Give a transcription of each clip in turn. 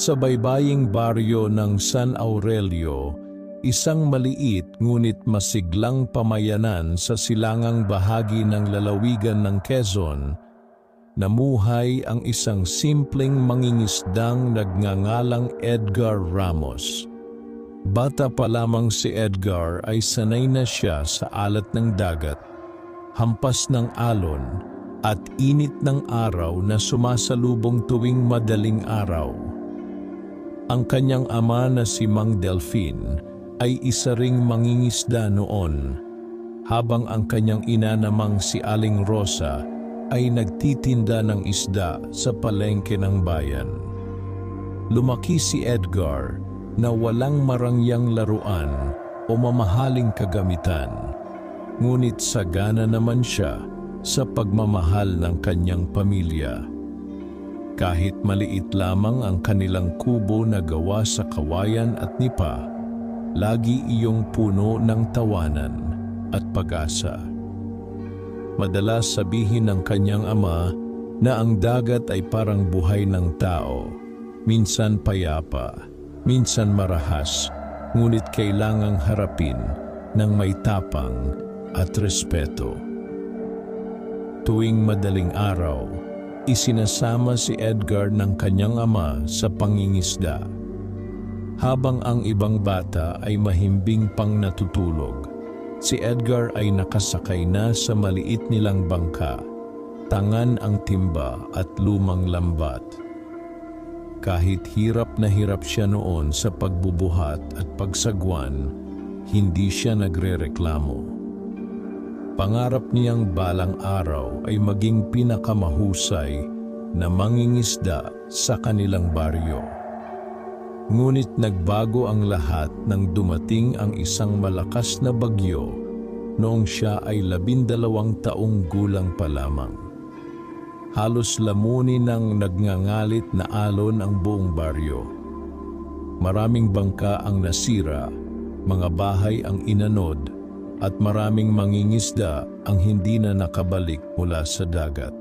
Sa baybaying baryo ng San Aurelio, isang maliit ngunit masiglang pamayanan sa silangang bahagi ng lalawigan ng Quezon, namuhay ang isang simpleng mangingisdang nagngangalang Edgar Ramos. Bata pa lamang si Edgar ay sanay na siya sa alat ng dagat, hampas ng alon, at init ng araw na sumasalubong tuwing madaling araw. Ang kanyang ama na si Mang Delfin ay isa ring mangingisda noon, habang ang kanyang ina namang si Aling Rosa ay nagtitinda ng isda sa palengke ng bayan. Lumaki si Edgar na walang marangyang laruan o mamahaling kagamitan, ngunit sagana naman siya sa pagmamahal ng kanyang pamilya. Kahit maliit lamang ang kanilang kubo na gawa sa kawayan at nipa, lagi iyong puno ng tawanan at pag-asa. Madalas sabihin ng kanyang ama na ang dagat ay parang buhay ng tao, minsan payapa, minsan marahas, ngunit kailangang harapin ng may tapang at respeto. Tuwing madaling araw, isinasama si Edgar ng kanyang ama sa pangingisda. Habang ang ibang bata ay mahimbing pang natutulog, si Edgar ay nakasakay na sa maliit nilang bangka, tangan ang timba at lumang lambat. Kahit hirap na hirap siya noon sa pagbubuhat at pagsagwan, hindi siya nagrereklamo. Pangarap niyang balang araw ay maging pinakamahusay na mangingisda sa kanilang baryo. Ngunit nagbago ang lahat nang dumating ang isang malakas na bagyo noong siya ay 12 taong gulang pa lamang. Halos lamunin ng nagngangalit na alon ang buong baryo. Maraming bangka ang nasira, mga bahay ang inanod, at maraming mangingisda ang hindi na nakabalik mula sa dagat.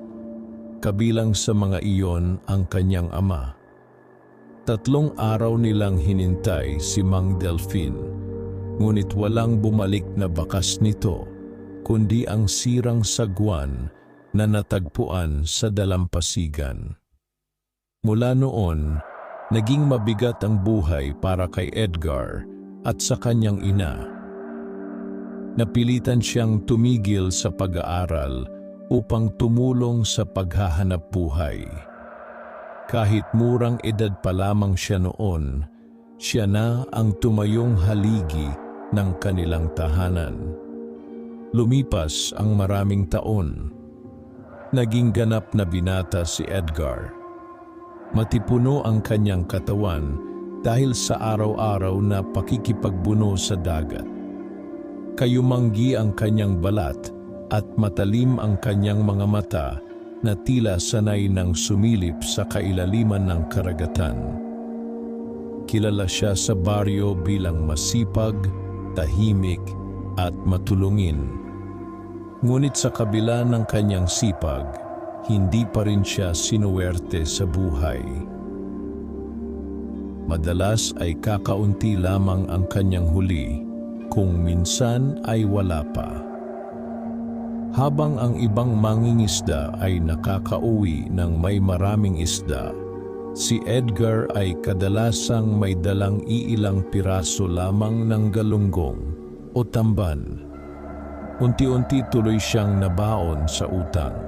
Kabilang sa mga iyon ang kanyang ama. 3 araw nilang hinintay si Mang Delfin, ngunit walang bumalik na bakas nito, kundi ang sirang sagwan na natagpuan sa dalampasigan. Mula noon, naging mabigat ang buhay para kay Edgar at sa kanyang ina. Napilitan siyang tumigil sa pag-aaral upang tumulong sa paghahanap buhay. Kahit murang edad pa lamang siya noon, siya na ang tumayong haligi ng kanilang tahanan. Lumipas ang maraming taon. Naging ganap na binata si Edgar. Matipuno ang kanyang katawan dahil sa araw-araw na pakikipagbuno sa dagat. Kayumanggi ang kanyang balat at matalim ang kanyang mga mata na tila sanay ng sumilip sa kailaliman ng karagatan. Kilala siya sa baryo bilang masipag, tahimik at matulungin. Ngunit sa kabila ng kanyang sipag, hindi pa rin siya sinuwerte sa buhay. Madalas ay kakaunti lamang ang kanyang huli, kung minsan ay wala pa. Habang ang ibang mangingisda ay nakakauwi ng may maraming isda, si Edgar ay kadalasang may dalang iilang piraso lamang ng galunggong o tamban. Unti-unti tuloy siyang nabaon sa utang.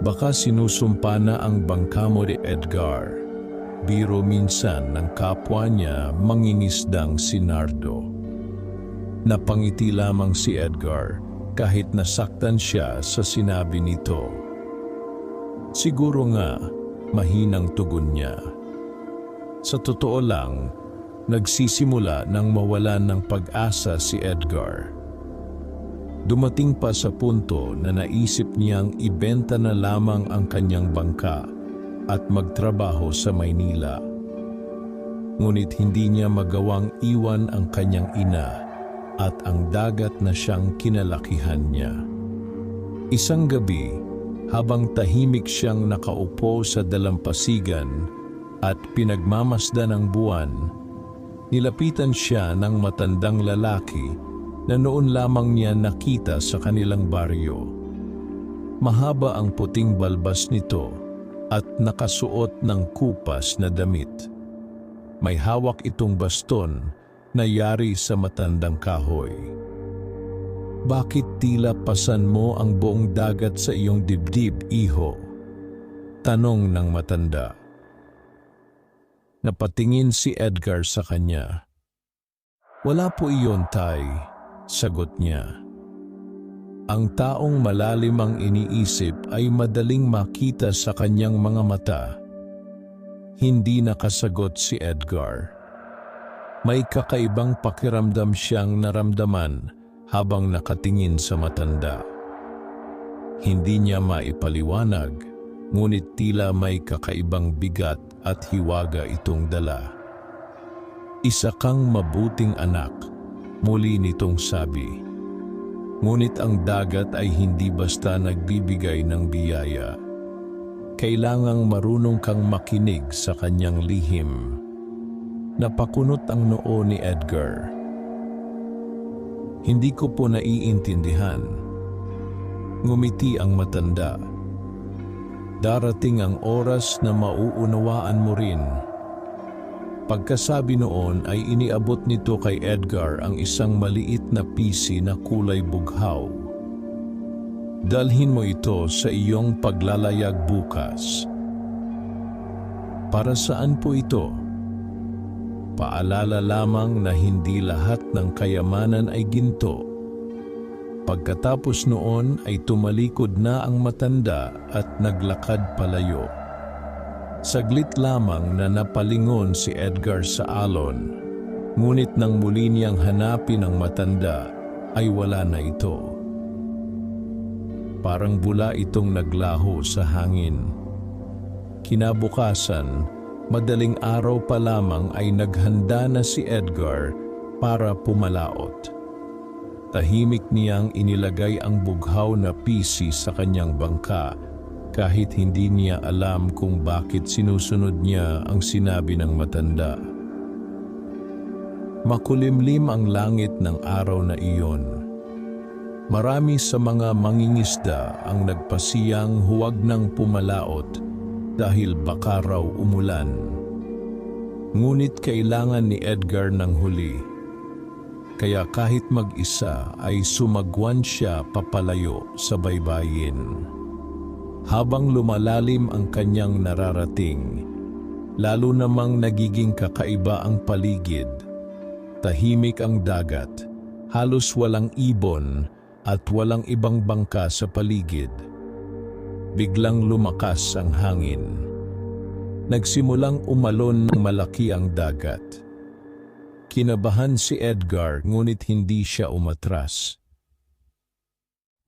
Baka sinusumpa na ang bangka mo ni Edgar, biro minsan ng kapwa niya mangingisdang si Nardo. Napangiti lamang si Edgar kahit nasaktan siya sa sinabi nito. Siguro nga, mahinang tugon niya. Sa totoo lang, nagsisimula nang mawalan ng pag-asa si Edgar. Dumating pa sa punto na naisip niyang ibenta na lamang ang kanyang bangka at magtrabaho sa Maynila. Ngunit hindi niya magawang iwan ang kanyang ina at ang dagat na siyang kinalakihan niya. Isang gabi, habang tahimik siyang nakaupo sa dalampasigan, at pinagmamasdan ng buwan, nilapitan siya ng matandang lalaki na noon lamang niya nakita sa kanilang baryo. Mahaba ang puting balbas nito at nakasuot ng kupas na damit. May hawak itong baston na yari sa matandang kahoy. "Bakit tila pasan mo ang buong dagat sa iyong dibdib, iho?" tanong ng matanda. Napatingin si Edgar sa kanya. "Wala po iyon, tay," sagot niya. Ang taong malalim ang iniisip ay madaling makita sa kanyang mga mata. Hindi nakasagot si Edgar. May kakaibang pakiramdam siyang naramdaman habang nakatingin sa matanda. Hindi niya maipaliwanag, ngunit tila may kakaibang bigat at hiwaga itong dala. "Isa kang mabuting anak," muli nitong sabi. Ngunit ang dagat ay hindi basta nagbibigay ng biyaya. Kailangang marunong kang makinig sa kanyang lihim. Napakunot ang noo ni Edgar. "Hindi ko po naiintindihan." Ngumiti ang matanda. "Darating ang oras na mauunawaan mo rin." Pagkasabi noon ay iniabot nito kay Edgar ang isang maliit na pisi na kulay bughaw. "Dalhin mo ito sa iyong paglalayag bukas." "Para saan po ito?" "Paalala lamang na hindi lahat ng kayamanan ay ginto." Pagkatapos noon ay tumalikod na ang matanda at naglakad palayo. Saglit lamang na napalingon si Edgar sa alon, ngunit nang muli niyang hanapin ang matanda ay wala na ito. Parang bula itong naglaho sa hangin. Kinabukasan, madaling araw pa lamang ay naghanda na si Edgar para pumalaot. Tahimik niyang inilagay ang bughaw na pisi sa kanyang bangka, kahit hindi niya alam kung bakit sinusunod niya ang sinabi ng matanda. Makulimlim ang langit ng araw na iyon. Marami sa mga mangingisda ang nagpasiyang huwag nang pumalaot dahil baka raw umulan. Ngunit kailangan ni Edgar ng huli. Kaya kahit mag-isa ay sumagwan siya papalayo sa baybayin. Habang lumalalim ang kanyang nararating, lalo namang nagiging kakaiba ang paligid. Tahimik ang dagat, halos walang ibon at walang ibang bangka sa paligid. Biglang lumakas ang hangin. Nagsimulang umalon ng malaki ang dagat. Kinabahan si Edgar ngunit hindi siya umatras.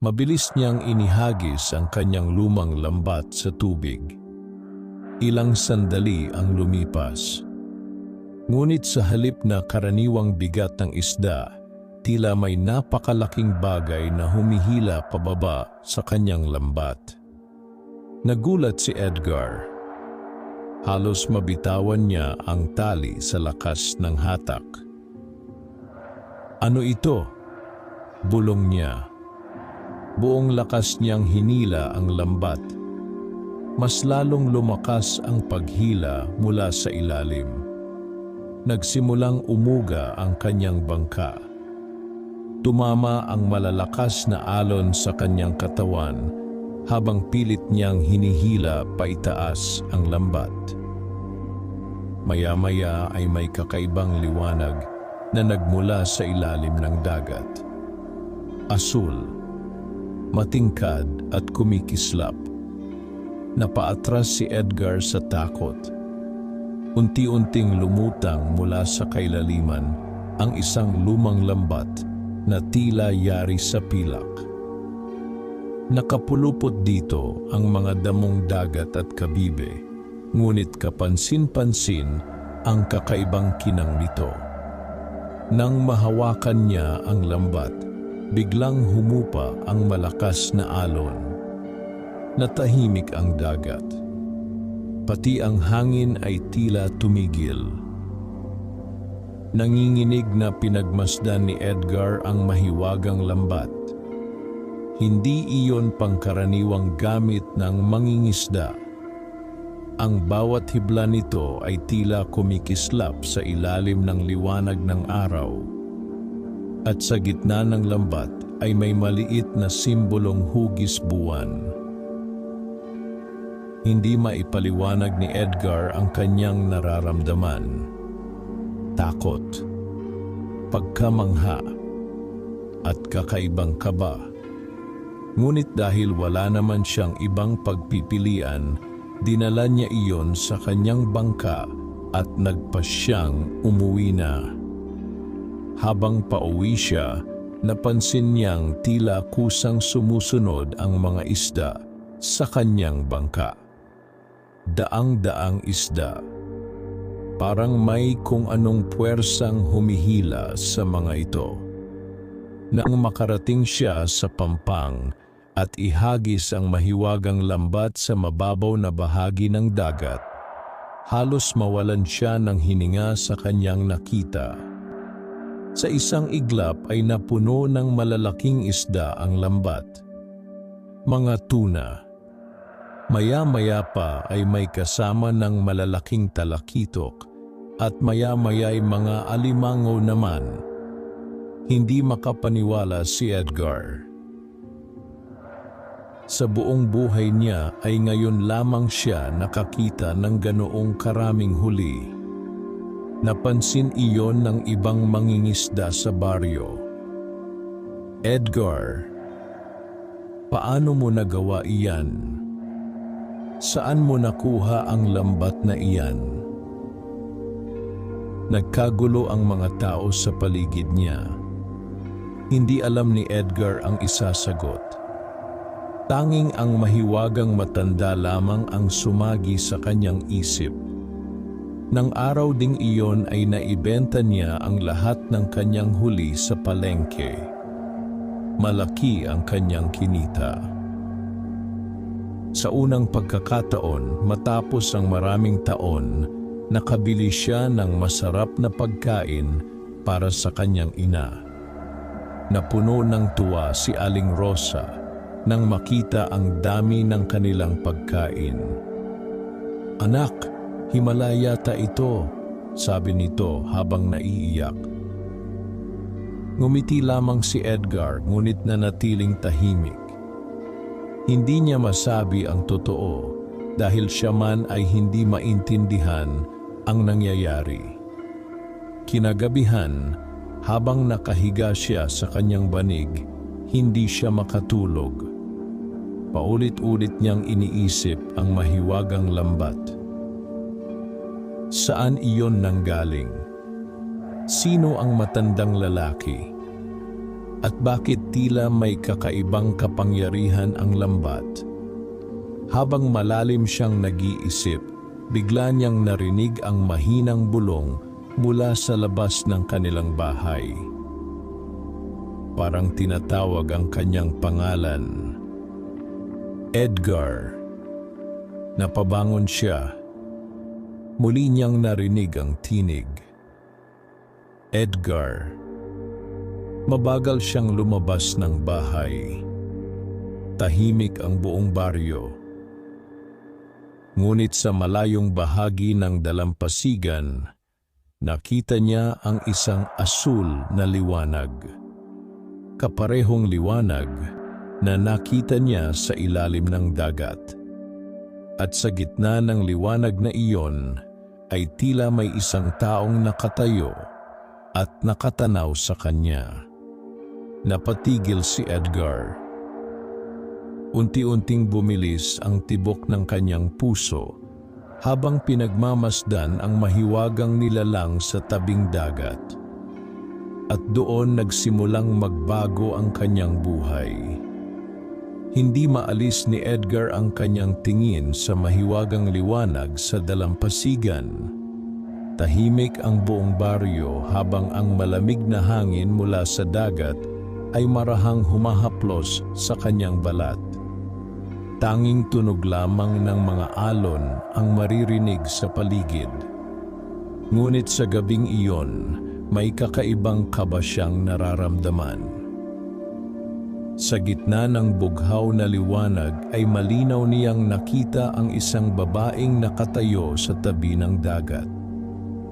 Mabilis niyang inihagis ang kanyang lumang lambat sa tubig. Ilang sandali ang lumipas. Ngunit sa halip na karaniwang bigat ng isda, tila may napakalaking bagay na humihila pababa sa kanyang lambat. Nagulat si Edgar. Halos mabitawan niya ang tali sa lakas ng hatak. "Ano ito?" bulong niya. Buong lakas niyang hinila ang lambat. Mas lalong lumakas ang paghila mula sa ilalim. Nagsimulang umuga ang kanyang bangka. Tumama ang malalakas na alon sa kanyang katawan habang pilit niyang hinihila paitaas ang lambat. Maya-maya ay may kakaibang liwanag na nagmula sa ilalim ng dagat. Asul, matingkad at kumikislap. Napaatras si Edgar sa takot. Unti-unting lumutang mula sa kailaliman ang isang lumang lambat na tila yari sa pilak. Nakapulupot dito ang mga damong dagat at kabibe, ngunit kapansin-pansin ang kakaibang kinang nito. Nang mahawakan niya ang lambat, biglang humupa ang malakas na alon. Natahimik ang dagat. Pati ang hangin ay tila tumigil. Nanginginig na pinagmasdan ni Edgar ang mahiwagang lambat. Hindi iyon pangkaraniwang gamit ng mangingisda. Ang bawat hibla nito ay tila kumikislap sa ilalim ng liwanag ng araw. At sa gitna ng lambat ay may maliit na simbolong hugis buwan. Hindi maipaliwanag ni Edgar ang kanyang nararamdaman. Takot, pagkamangha, at kakaibang kaba. Ngunit dahil wala naman siyang ibang pagpipilian, dinala niya iyon sa kanyang bangka at nagpasyang umuwi na. Habang pauwi siya, napansin niyang tila kusang sumusunod ang mga isda sa kanyang bangka. Daang-daang isda. Parang may kung anong puwersang humihila sa mga ito. Nang makarating siya sa pampang at ihagis ang mahiwagang lambat sa mababaw na bahagi ng dagat, halos mawalan siya ng hininga sa kanyang nakita. Sa isang iglap ay napuno ng malalaking isda ang lambat. Mga tuna. Maya-maya pa ay may kasama ng malalaking talakitok at maya-maya'y mga alimango naman. Hindi makapaniwala si Edgar. Sa buong buhay niya ay ngayon lamang siya nakakita ng ganoong karaming huli. Napansin iyon ng ibang mangingisda sa baryo. Edgar, paano mo nagawa iyan? Saan mo nakuha ang lambat na iyan? Nagkagulo ang mga tao sa paligid niya. Hindi alam ni Edgar ang isasagot. Tanging ang mahiwagang matanda lamang ang sumagi sa kanyang isip. Nang araw ding iyon ay naibenta niya ang lahat ng kanyang huli sa palengke. Malaki ang kanyang kinita. Sa unang pagkakataon, matapos ang maraming taon, nakabili siya ng masarap na pagkain para sa kanyang ina. Napuno ng tuwa si Aling Rosa nang makita ang dami ng kanilang pagkain. "Anak, himala yata ito," sabi nito habang naiiyak. Ngumiti lamang si Edgar ngunit nanatiling tahimik. Hindi niya masabi ang totoo dahil siya man ay hindi maintindihan ang nangyayari. Kinagabihan, habang nakahiga siya sa kanyang banig, hindi siya makatulog. Paulit-ulit niyang iniisip ang mahiwagang lambat. Saan iyon nanggaling? Sino ang matandang lalaki? At bakit tila may kakaibang kapangyarihan ang lambat? Habang malalim siyang nag-iisip, bigla niyang narinig ang mahinang bulong mula sa labas ng kanilang bahay. Parang tinatawag ang kanyang pangalan. Edgar. Napabangon siya. Muli niyang narinig ang tinig. Edgar. Mabagal siyang lumabas ng bahay. Tahimik ang buong baryo. Ngunit sa malayong bahagi ng dalampasigan, nakita niya ang isang asul na liwanag. Kaparehong liwanag na nakita niya sa ilalim ng dagat. At sa gitna ng liwanag na iyon ay tila may isang taong nakatayo at nakatanaw sa kanya. Napatigil si Edgar. Unti-unting bumilis ang tibok ng kanyang puso habang pinagmamasdan ang mahiwagang nilalang sa tabing dagat. At doon nagsimulang magbago ang kanyang buhay. Hindi maalis ni Edgar ang kanyang tingin sa mahiwagang liwanag sa dalampasigan. Tahimik ang buong baryo habang ang malamig na hangin mula sa dagat ay marahang humahaplos sa kanyang balat. Tanging tunog lamang ng mga alon ang maririnig sa paligid. Ngunit sa gabing iyon, may kakaibang kaba siyang nararamdaman. Sa gitna ng bughaw na liwanag ay malinaw niyang nakita ang isang babaeng nakatayo sa tabi ng dagat.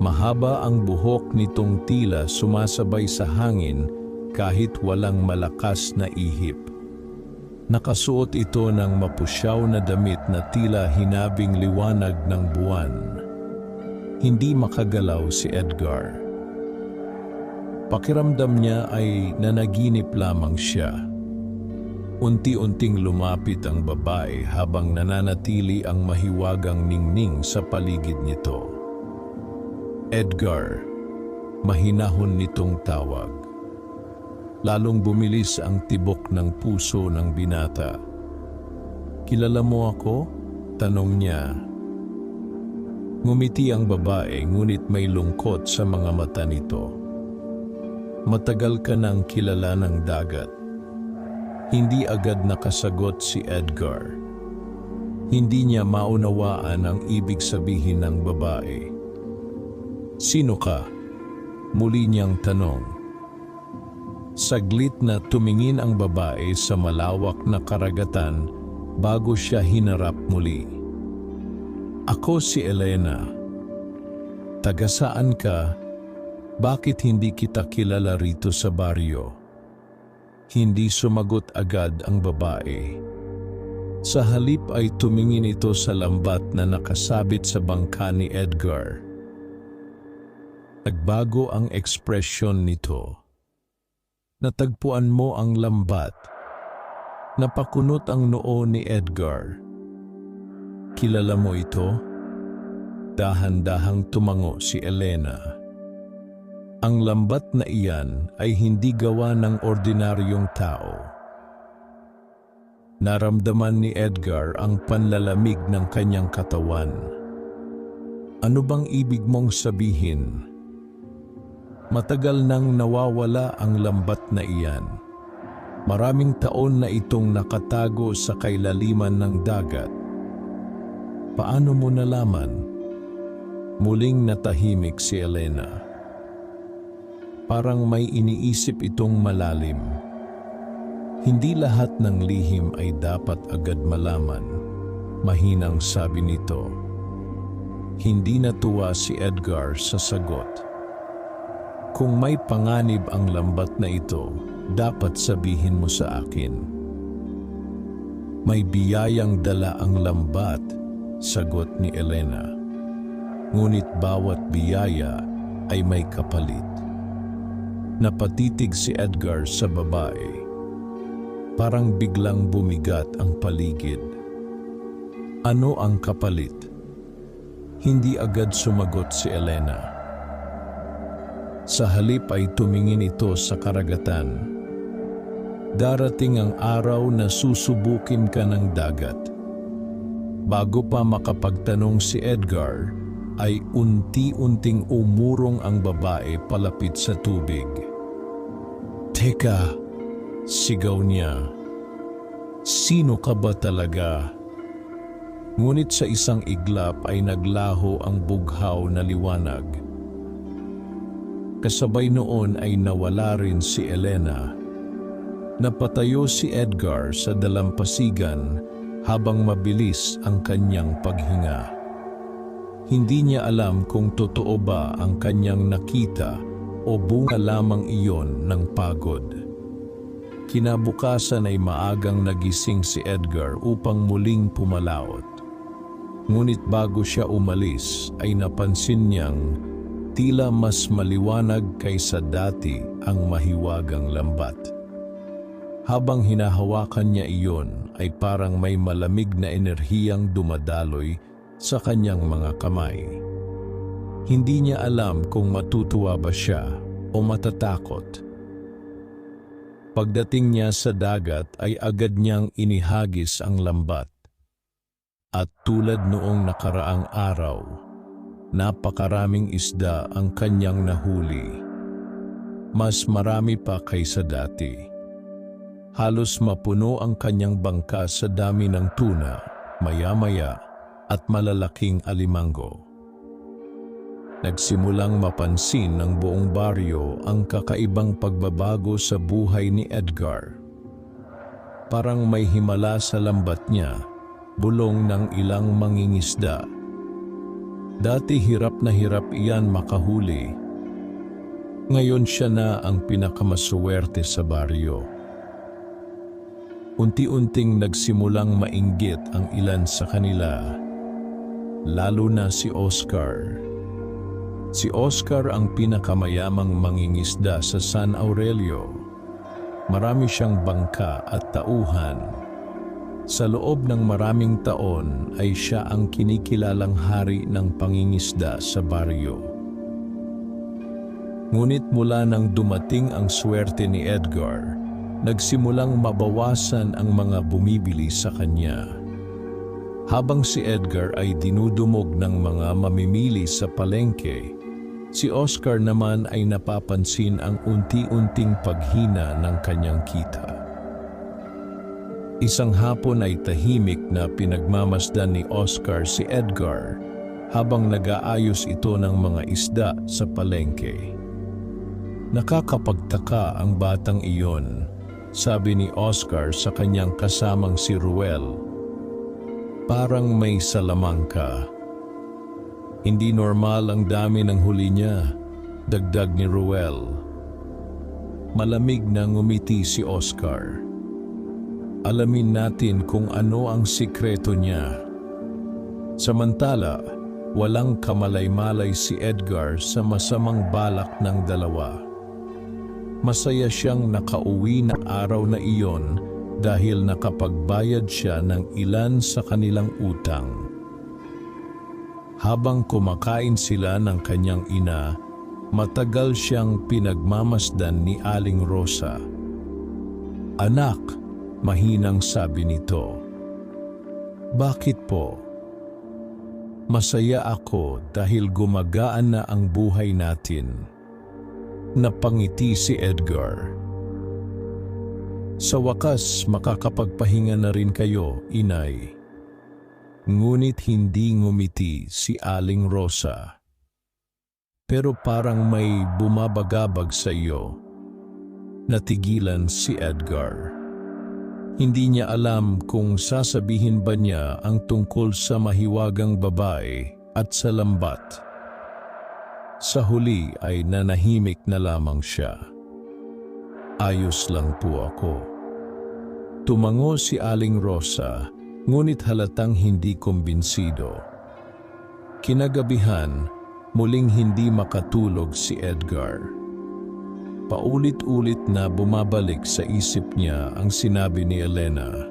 Mahaba ang buhok nitong tila sumasabay sa hangin kahit walang malakas na ihip. Nakasuot ito ng mapusyaw na damit na tila hinabing liwanag ng buwan. Hindi makagalaw si Edgar. Pakiramdam niya ay nanaginip lamang siya. Unti-unting lumapit ang babae habang nananatili ang mahiwagang ningning sa paligid nito. Edgar, mahinahon nitong tawag. Lalong bumilis ang tibok ng puso ng binata. "Kilala mo ako?" tanong niya. Ngumiti ang babae ngunit may lungkot sa mga mata nito. "Matagal ka nang kilala ng dagat." Hindi agad nakasagot si Edgar. Hindi niya maunawaan ang ibig sabihin ng babae. "Sino ka?" muli niyang tanong. Saglit na tumingin ang babae sa malawak na karagatan bago siya hinarap muli. "Ako si Elena." "Taga saan ka? Bakit hindi kita kilala rito sa baryo?" Hindi sumagot agad ang babae. Sa halip ay tumingin ito sa lambat na nakasabit sa bangka ni Edgar. Nagbago ang ekspresyon nito. Natagpuan mo ang lambat. Napakunot ang noo ni Edgar. "Kilala mo ito?" Dahan-dahang tumango si Elena. Ang lambat na iyan ay hindi gawa ng ordinaryong tao. Naramdaman ni Edgar ang panlalamig ng kanyang katawan. "Ano bang ibig mong sabihin?" Matagal nang nawawala ang lambat na iyan. Maraming taon na itong nakatago sa kailaliman ng dagat. "Paano mo nalaman?" Muling natahimik si Elena. Parang may iniisip itong malalim. Hindi lahat ng lihim ay dapat agad malaman. Mahinang sabi nito. Hindi natuwa si Edgar sa sagot. "Kung may panganib ang lambat na ito, dapat sabihin mo sa akin." "May biyayang dala ang lambat," sagot ni Elena. "Ngunit bawat biyaya ay may kapalit." Napatitig si Edgar sa babae. Parang biglang bumigat ang paligid. "Ano ang kapalit?" Hindi agad sumagot si Elena. Sa halip ay tumingin ito sa karagatan. "Darating ang araw na susubukin ka ng dagat." Bago pa makapagtanong si Edgar, ay unti-unting umurong ang babae palapit sa tubig. "Teka!" sigaw niya. "Sino ka ba talaga?" Ngunit sa isang iglap ay naglaho ang bughaw na liwanag. Kasabay noon ay nawala rin si Elena. Napatayo si Edgar sa dalampasigan habang mabilis ang kanyang paghinga. Hindi niya alam kung totoo ba ang kanyang nakita o bunga lamang iyon ng pagod. Kinabukasan ay maagang nagising si Edgar upang muling pumalaot. Ngunit bago siya umalis ay napansin niyang tila mas maliwanag kaysa dati ang mahiwagang lambat. Habang hinahawakan niya iyon ay parang may malamig na enerhiyang dumadaloy sa kanyang mga kamay. Hindi niya alam kung matutuwa ba siya o matatakot. Pagdating niya sa dagat ay agad niyang inihagis ang lambat. At tulad noong nakaraang araw, napakaraming isda ang kanyang nahuli. Mas marami pa kaysa dati. Halos mapuno ang kanyang bangka sa dami ng tuna, maya-maya at malalaking alimango. Nagsimulang mapansin ng buong baryo ang kakaibang pagbabago sa buhay ni Edgar. Parang may himala sa lambat niya, bulong ng ilang mangingisda. Dati hirap na hirap iyan makahuli. Ngayon siya na ang pinakamaswerte sa baryo. Unti-unting nagsimulang mainggit ang ilan sa kanila, lalo na si Oscar. Si Oscar ang pinakamayamang mangingisda sa San Aurelio. Marami siyang bangka at tauhan. Sa loob ng maraming taon ay siya ang kinikilalang hari ng pangingisda sa baryo. Ngunit mula nang dumating ang swerte ni Edgar, nagsimulang mabawasan ang mga bumibili sa kanya. Habang si Edgar ay dinudumog ng mga mamimili sa palengke, si Oscar naman ay napapansin ang unti-unting paghina ng kanyang kita. Isang hapon ay tahimik na pinagmamasdan ni Oscar si Edgar habang nag-aayos ito ng mga isda sa palengke. Nakakapagtaka ang batang iyon, sabi ni Oscar sa kanyang kasamang si Ruel. Parang may salamang ka. Hindi normal ang dami ng huli niya, dagdag ni Ruel. Malamig na ngumiti si Oscar. Alamin natin kung ano ang sikreto niya. Samantala, walang kamalay-malay si Edgar sa masamang balak ng dalawa. Masaya siyang nakauwi na araw na iyon dahil nakapagbayad siya ng ilan sa kanilang utang. Habang kumakain sila ng kanyang ina, matagal siyang pinagmamasdan ni Aling Rosa. "Anak," mahinang sabi nito. "Bakit po?" "Masaya ako dahil gumagaan na ang buhay natin." Napangiti si Edgar. "Sa wakas, makakapagpahinga na rin kayo, inay." Ngunit hindi ngumiti si Aling Rosa. "Pero parang may bumabagabag sa iyo." Natigilan si Edgar. Hindi niya alam kung sasabihin ba niya ang tungkol sa mahiwagang babae at sa lambat. Sa huli ay nanahimik na lamang siya. "Ayos lang po ako." Tumango si Aling Rosa, ngunit halatang hindi kumbinsido. Kinagabihan, muling hindi makatulog si Edgar. Paulit-ulit na bumabalik sa isip niya ang sinabi ni Elena.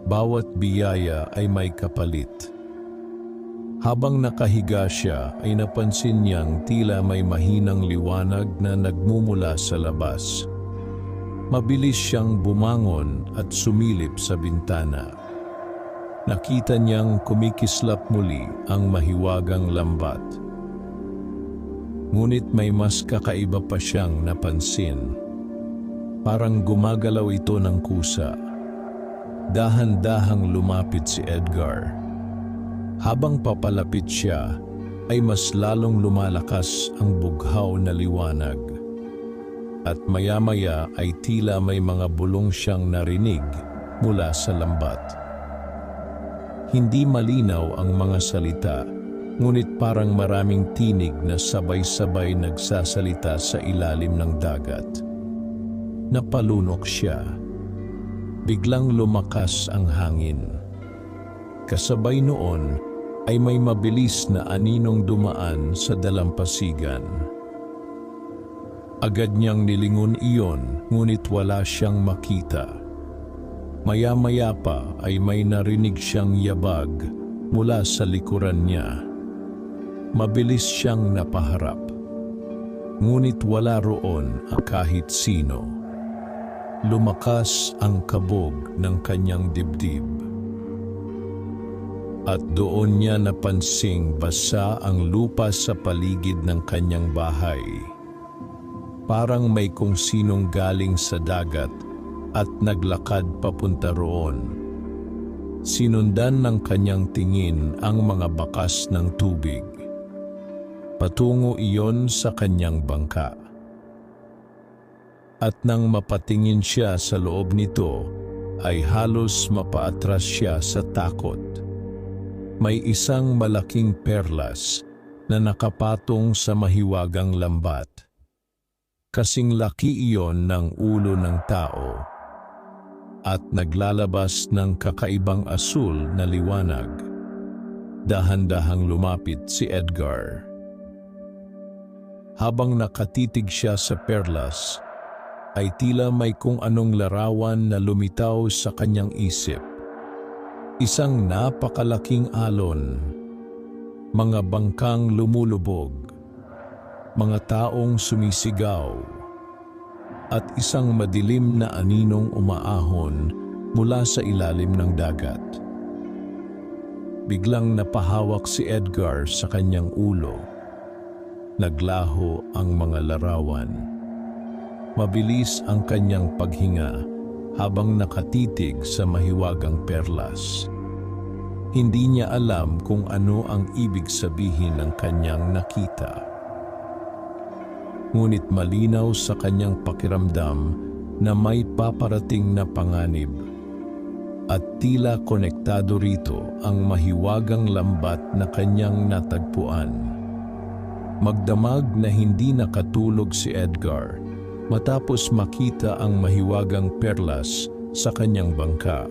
Bawat biyaya ay may kapalit. Habang nakahiga siya ay napansin niyang tila may mahinang liwanag na nagmumula sa labas. Mabilis siyang bumangon at sumilip sa bintana. Nakita niyang kumikislap muli ang mahiwagang lambat. Ngunit may mas kakaiba pa siyang napansin. Parang gumagalaw ito ng kusa. Dahan-dahang lumapit si Edgar. Habang papalapit siya, ay mas lalong lumalakas ang bughaw na liwanag. At maya-maya ay tila may mga bulong siyang narinig mula sa lambat. Hindi malinaw ang mga salita, ngunit parang maraming tinig na sabay-sabay nagsasalita sa ilalim ng dagat. Napalunok siya. Biglang lumakas ang hangin. Kasabay noon ay may mabilis na aninong dumaan sa dalampasigan. Agad niyang nilingon iyon, ngunit wala siyang makita. Maya-maya pa ay may narinig siyang yabag mula sa likuran niya. Mabilis siyang napaharap. Ngunit wala roon ang kahit sino. Lumakas ang kabog ng kanyang dibdib. At doon niya napansing basa ang lupa sa paligid ng kanyang bahay. Parang may kung sinong galing sa dagat at naglakad papunta roon. Sinundan ng kanyang tingin ang mga bakas ng tubig. Patungo iyon sa kanyang bangka. At nang mapatingin siya sa loob nito, ay halos mapaatras siya sa takot. May isang malaking perlas na nakapatong sa mahiwagang lambat. Kasing laki iyon ng ulo ng tao at naglalabas ng kakaibang asul na liwanag. Dahan-dahang lumapit si Edgar. Habang nakatitig siya sa perlas, ay tila may kung anong larawan na lumitaw sa kanyang isip. Isang napakalaking alon, mga bangkang lumulubog, mga taong sumisigaw, at isang madilim na aninong umaahon mula sa ilalim ng dagat. Biglang napahawak si Edgar sa kanyang ulo. Naglaho ang mga larawan. Mabilis ang kanyang paghinga habang nakatitig sa mahiwagang perlas. Hindi niya alam kung ano ang ibig sabihin ng kanyang nakita. Ngunit malinaw sa kanyang pakiramdam na may paparating na panganib at tila konektado rito ang mahiwagang lambat na kanyang natagpuan. Magdamag na hindi nakatulog si Edgar matapos makita ang mahiwagang perlas sa kanyang bangka.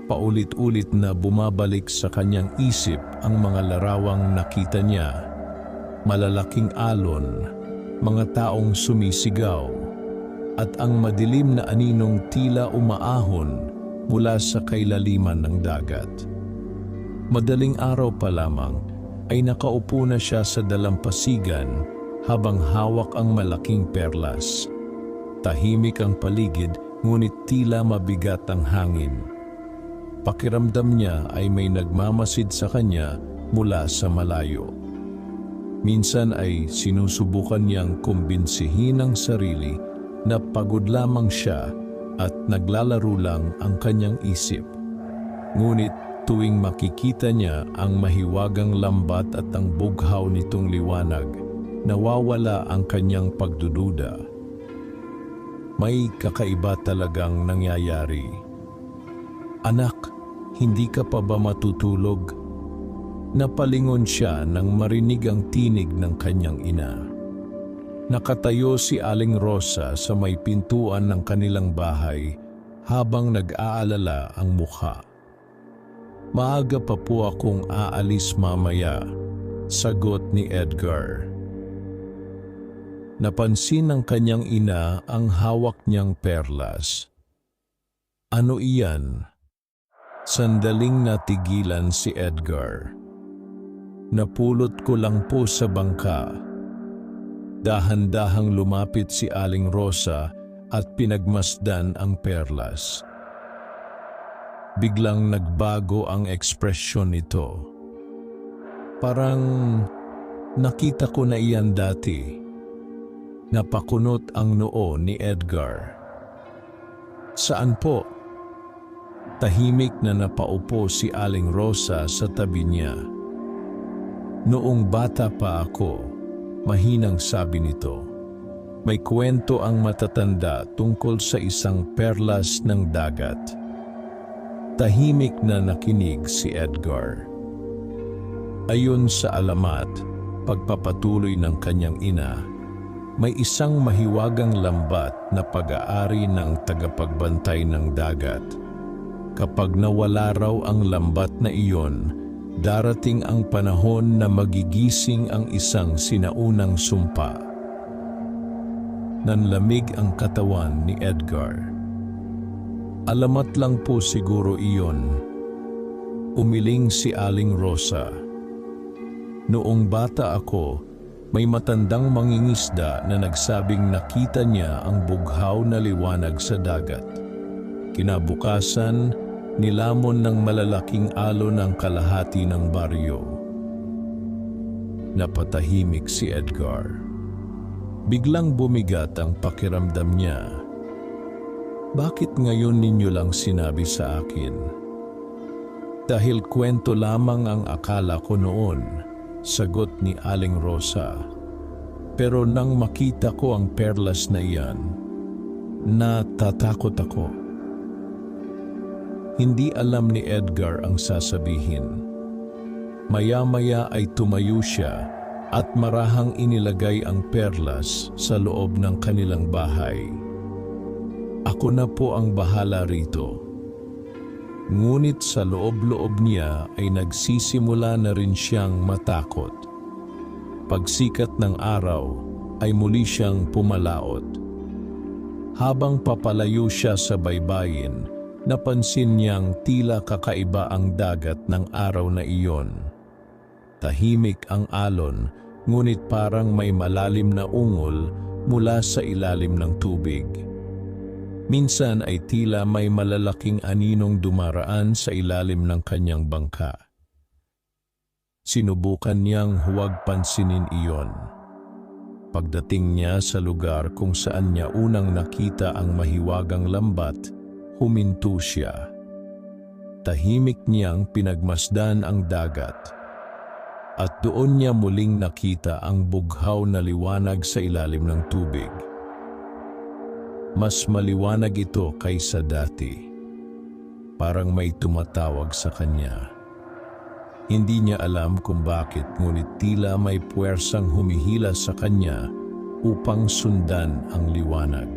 Paulit-ulit na bumabalik sa kanyang isip ang mga larawang nakita niya. Malalaking alon, mga taong sumisigaw, at ang madilim na aninong tila umaahon mula sa kailaliman ng dagat. Madaling araw pa lamang ay nakaupo na siya sa dalampasigan habang hawak ang malaking perlas. Tahimik ang paligid, ngunit tila mabigat ang hangin. Pakiramdam niya ay may nagmamasid sa kanya mula sa malayo. Minsan ay sinusubukan niyang kumbinsihin ang sarili na pagod lamang siya at naglalaro lang ang kanyang isip. Ngunit tuwing makikita niya ang mahiwagang lambat at ang bughaw nitong liwanag, nawawala ang kanyang pagdududa. May kakaiba talagang nangyayari. Anak, hindi ka pa ba matutulog? Napalingon siya nang marinig ang tinig ng kanyang ina. Nakatayo si Aling Rosa sa may pintuan ng kanilang bahay habang nag-aalala ang mukha. Maaga pa po akong aalis mamaya, sagot ni Edgar. Napansin ng kanyang ina ang hawak niyang perlas. Ano iyan? Sandaling natigilan si Edgar. Napulot ko lang po sa bangka. Dahan-dahang lumapit si Aling Rosa at pinagmasdan ang perlas. Biglang nagbago ang ekspresyon nito. Parang nakita ko na iyan dati. Napakunot ang noo ni Edgar. Saan po? Tahimik na napaupo si Aling Rosa sa tabi niya. Noong bata pa ako, mahinang sabi nito. May kwento ang matatanda tungkol sa isang perlas ng dagat. Tahimik na nakinig si Edgar. Ayon sa alamat, pagpapatuloy ng kanyang ina, may isang mahiwagang lambat na pag-aari ng tagapagbantay ng dagat. Kapag nawala raw ang lambat na iyon, darating ang panahon na magigising ang isang sinaunang sumpa. Nanlamig ang katawan ni Edgar. Alamat lang po siguro iyon. Umiling si Aling Rosa. Noong bata ako, may matandang mangingisda na nagsabing nakita niya ang bughaw na liwanag sa dagat. Kinabukasan, nilamon ng malalaking alon ang kalahati ng baryo. Napatahimik si Edgar. Biglang bumigat ang pakiramdam niya. Bakit ngayon ninyo lang sinabi sa akin? Dahil kwento lamang ang akala ko noon, sagot ni Aling Rosa. Pero nang makita ko ang perlas na iyan, natatakot ako. Hindi alam ni Edgar ang sasabihin. Maya-maya ay tumayo siya at marahang inilagay ang perlas sa loob ng kanilang bahay. Ako na po ang bahala rito. Ngunit sa loob-loob niya ay nagsisimula na rin siyang matakot. Pagsikat ng araw ay muli siyang pumalaot. Habang papalayo siya sa baybayin, napansin niyang tila kakaiba ang dagat ng araw na iyon. Tahimik ang alon, ngunit parang may malalim na ungol mula sa ilalim ng tubig. Minsan ay tila may malalaking aninong dumaraan sa ilalim ng kanyang bangka. Sinubukan niyang huwag pansinin iyon. Pagdating niya sa lugar kung saan niya unang nakita ang mahiwagang lambat, huminto siya. Tahimik niyang pinagmasdan ang dagat. At doon niya muling nakita ang bughaw na liwanag sa ilalim ng tubig. Mas maliwanag ito kaysa dati. Parang may tumatawag sa kanya. Hindi niya alam kung bakit, ngunit tila may puwersang humihila sa kanya upang sundan ang liwanag.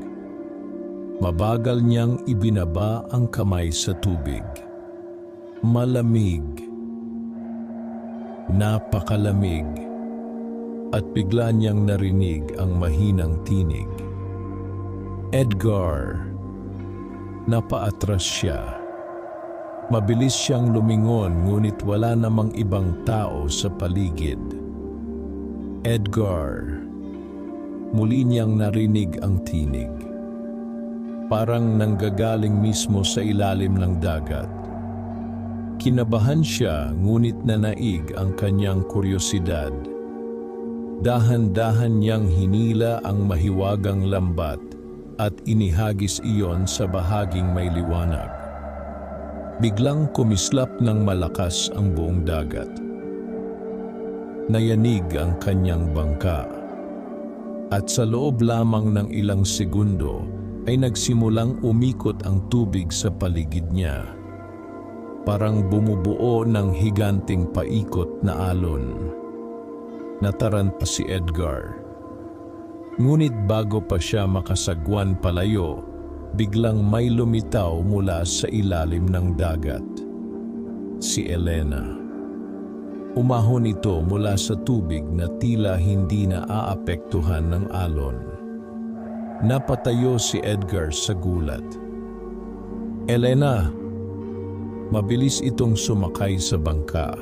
Mabagal niyang ibinaba ang kamay sa tubig. Malamig. Napakalamig. At bigla niyang narinig ang mahinang tinig. Edgar. Napaatras siya. Mabilis siyang lumingon, ngunit wala namang ibang tao sa paligid. Edgar. Muli niyang narinig ang tinig. Parang nanggagaling mismo sa ilalim ng dagat. Kinabahan siya, ngunit nanaig ang kanyang kuryosidad. Dahan-dahan niyang hinila ang mahiwagang lambat at inihagis iyon sa bahaging may liwanag. Biglang kumislap ng malakas ang buong dagat. Nayanig ang kanyang bangka. At sa loob lamang ng ilang segundo ay nagsimulang umikot ang tubig sa paligid niya. Parang bumubuo ng higanting paikot na alon. Nataranta si Edgar. Ngunit bago pa siya makasagwan palayo, biglang may lumitaw mula sa ilalim ng dagat. Si Elena. Umahon ito mula sa tubig na tila hindi na aapektuhan ng alon. Napatayo si Edgar sa gulat. Elena! Mabilis itong sumakay sa bangka.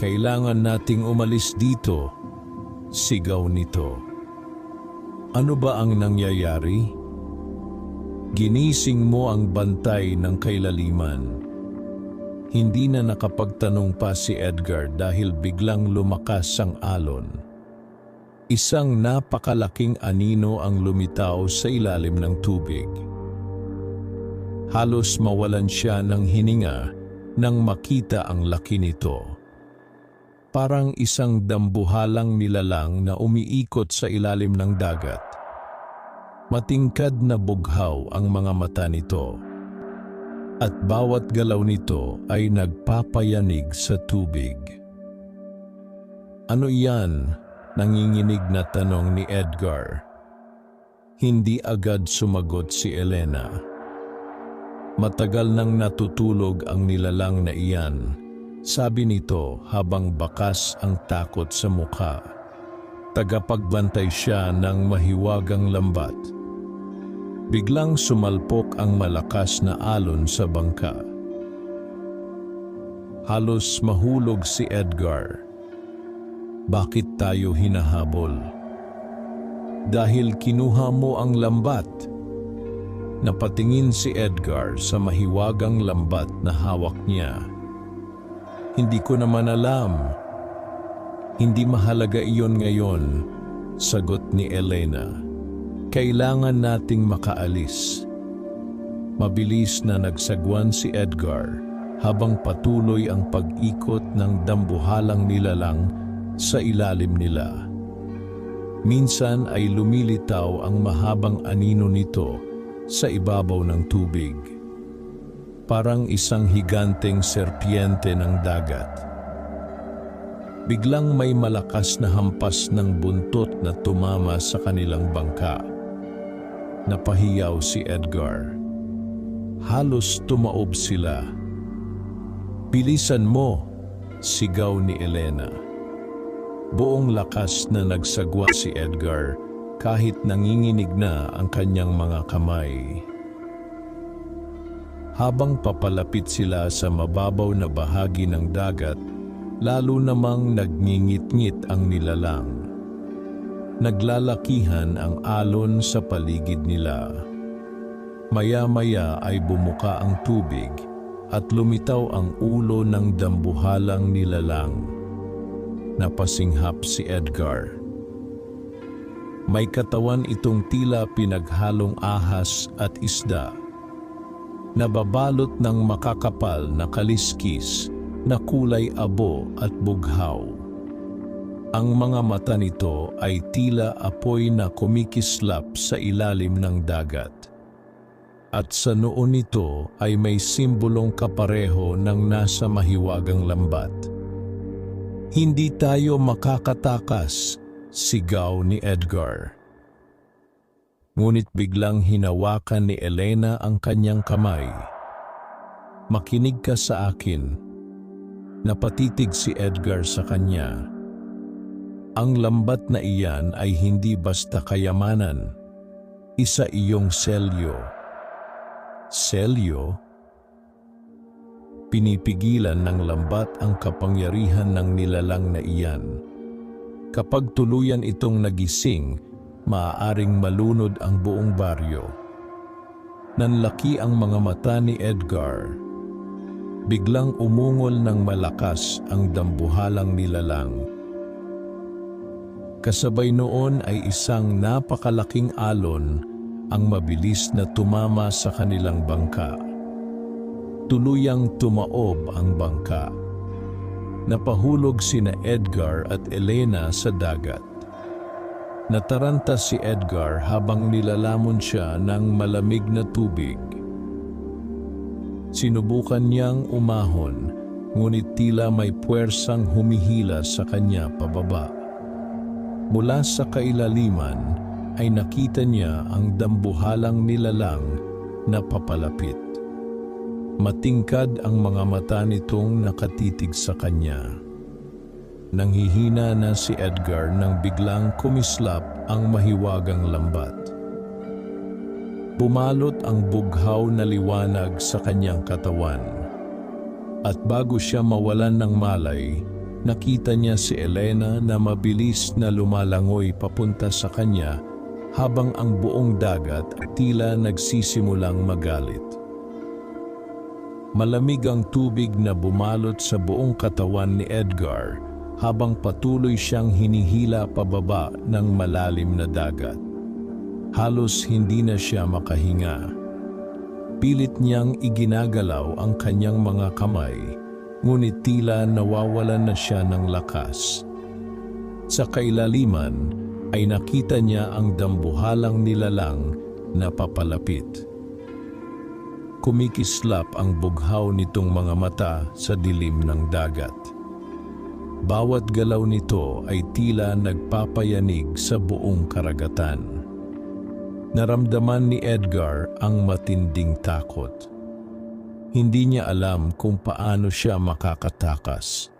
Kailangan nating umalis dito, sigaw nito. Ano ba ang nangyayari? Ginising mo ang bantay ng kailaliman. Hindi na nakapagtanong pa si Edgar dahil biglang lumakas ang alon. Isang napakalaking anino ang lumitaw sa ilalim ng tubig. Halos mawalan siya ng hininga nang makita ang laki nito. Parang isang dambuhalang nilalang na umiikot sa ilalim ng dagat. Matingkad na bughaw ang mga mata nito. At bawat galaw nito ay nagpapayanig sa tubig. Ano yan? Nanginginig na tanong ni Edgar. Hindi agad sumagot si Elena. Matagal nang natutulog ang nilalang na iyan, sabi nito habang bakas ang takot sa mukha. Tagapagbantay siya ng mahiwagang lambat. Biglang sumalpok ang malakas na alon sa bangka. Halos mahulog si Edgar. Bakit tayo hinahabol? Dahil kinuha mo ang lambat. Napatingin si Edgar sa mahiwagang lambat na hawak niya. Hindi ko naman alam. Hindi mahalaga iyon ngayon, sagot ni Elena. Kailangan nating makaalis. Mabilis na nagsagwan si Edgar habang patuloy ang pag-ikot ng dambuhalang nilalang sa ilalim nila. Minsan ay lumilitaw ang mahabang anino nito sa ibabaw ng tubig. Parang isang higanteng serpiente ng dagat. Biglang may malakas na hampas ng buntot na tumama sa kanilang bangka. Napahiyaw si Edgar. Halos tumaob sila. "Bilisan mo!" sigaw ni Elena. Buong lakas na nagsagwa si Edgar kahit nanginginig na ang kanyang mga kamay. Habang papalapit sila sa mababaw na bahagi ng dagat, lalo namang nagngingit-ngit ang nilalang. Naglalakihan ang alon sa paligid nila. Maya-maya ay bumuka ang tubig at lumitaw ang ulo ng dambuhalang nilalang. Napasinghap si Edgar. May katawan itong tila pinaghalong ahas at isda. Nababalot ng makakapal na kaliskis na kulay abo at bughaw. Ang mga mata nito ay tila apoy na kumikislap sa ilalim ng dagat. At sa noo nito ay may simbolong kapareho ng nasa mahiwagang lambat. "Hindi tayo makakatakas," sigaw ni Edgar. Ngunit biglang hinawakan ni Elena ang kanyang kamay. "Makinig ka sa akin." Napatitig si Edgar sa kanya. "Ang lambat na iyan ay hindi basta kayamanan. Isa iyong selyo." "Selyo?" Pinipigilan ng lambat ang kapangyarihan ng nilalang na iyan. Kapag tuluyan itong nagising, maaaring malunod ang buong baryo. Nanlaki ang mga mata ni Edgar. Biglang umungol ng malakas ang dambuhalang nilalang. Kasabay noon ay isang napakalaking alon ang mabilis na tumama sa kanilang bangka. Tuluyang tumaob ang bangka. Napahulog sina Edgar at Elena sa dagat. Nataranta si Edgar habang nilalamon siya ng malamig na tubig. Sinubukan niyang umahon, ngunit tila may puwersang humihila sa kanya pababa. Mula sa kailaliman ay nakita niya ang dambuhalang nilalang na papalapit. Matingkad ang mga mata nitong nakatitig sa kanya. Nanghihina na si Edgar nang biglang kumislap ang mahiwagang lambat. Bumalot ang bughaw na liwanag sa kanyang katawan. At bago siya mawalan ng malay, nakita niya si Elena na mabilis na lumalangoy papunta sa kanya habang ang buong dagat tila nagsisimulang magalit. Malamig ang tubig na bumalot sa buong katawan ni Edgar habang patuloy siyang hinihila pababa ng malalim na dagat. Halos hindi na siya makahinga. Pilit niyang iginagalaw ang kanyang mga kamay, ngunit tila nawawalan na siya ng lakas. Sa kailaliman ay nakita niya ang dambuhalang nilalang na papalapit. Kumikislap ang bughaw nitong mga mata sa dilim ng dagat. Bawat galaw nito ay tila nagpapayanig sa buong karagatan. Naramdaman ni Edgar ang matinding takot. Hindi niya alam kung paano siya makakatakas.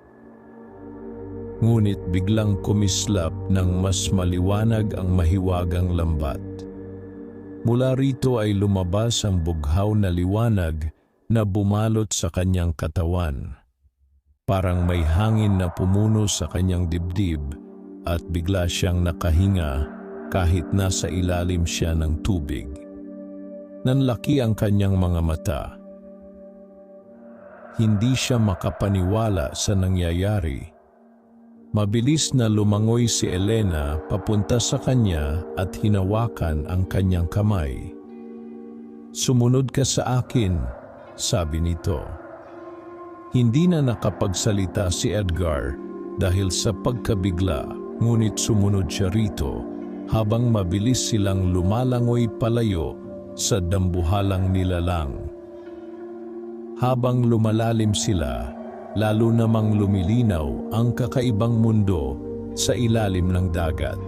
Ngunit biglang kumislap ng mas maliwanag ang mahiwagang lambat. Mula rito ay lumabas ang bughaw na liwanag na bumalot sa kanyang katawan. Parang may hangin na pumuno sa kanyang dibdib at bigla siyang nakahinga kahit nasa ilalim siya ng tubig. Nanlaki ang kanyang mga mata. Hindi siya makapaniwala sa nangyayari. Mabilis na lumangoy si Elena papunta sa kanya at hinawakan ang kanyang kamay. "Sumunod ka sa akin," sabi nito. Hindi na nakapagsalita si Edgar dahil sa pagkabigla, ngunit sumunod siya rito habang mabilis silang lumalangoy palayo sa dambuhalang nilalang. Habang lumalalim sila, lalo namang lumilinaw ang kakaibang mundo sa ilalim ng dagat.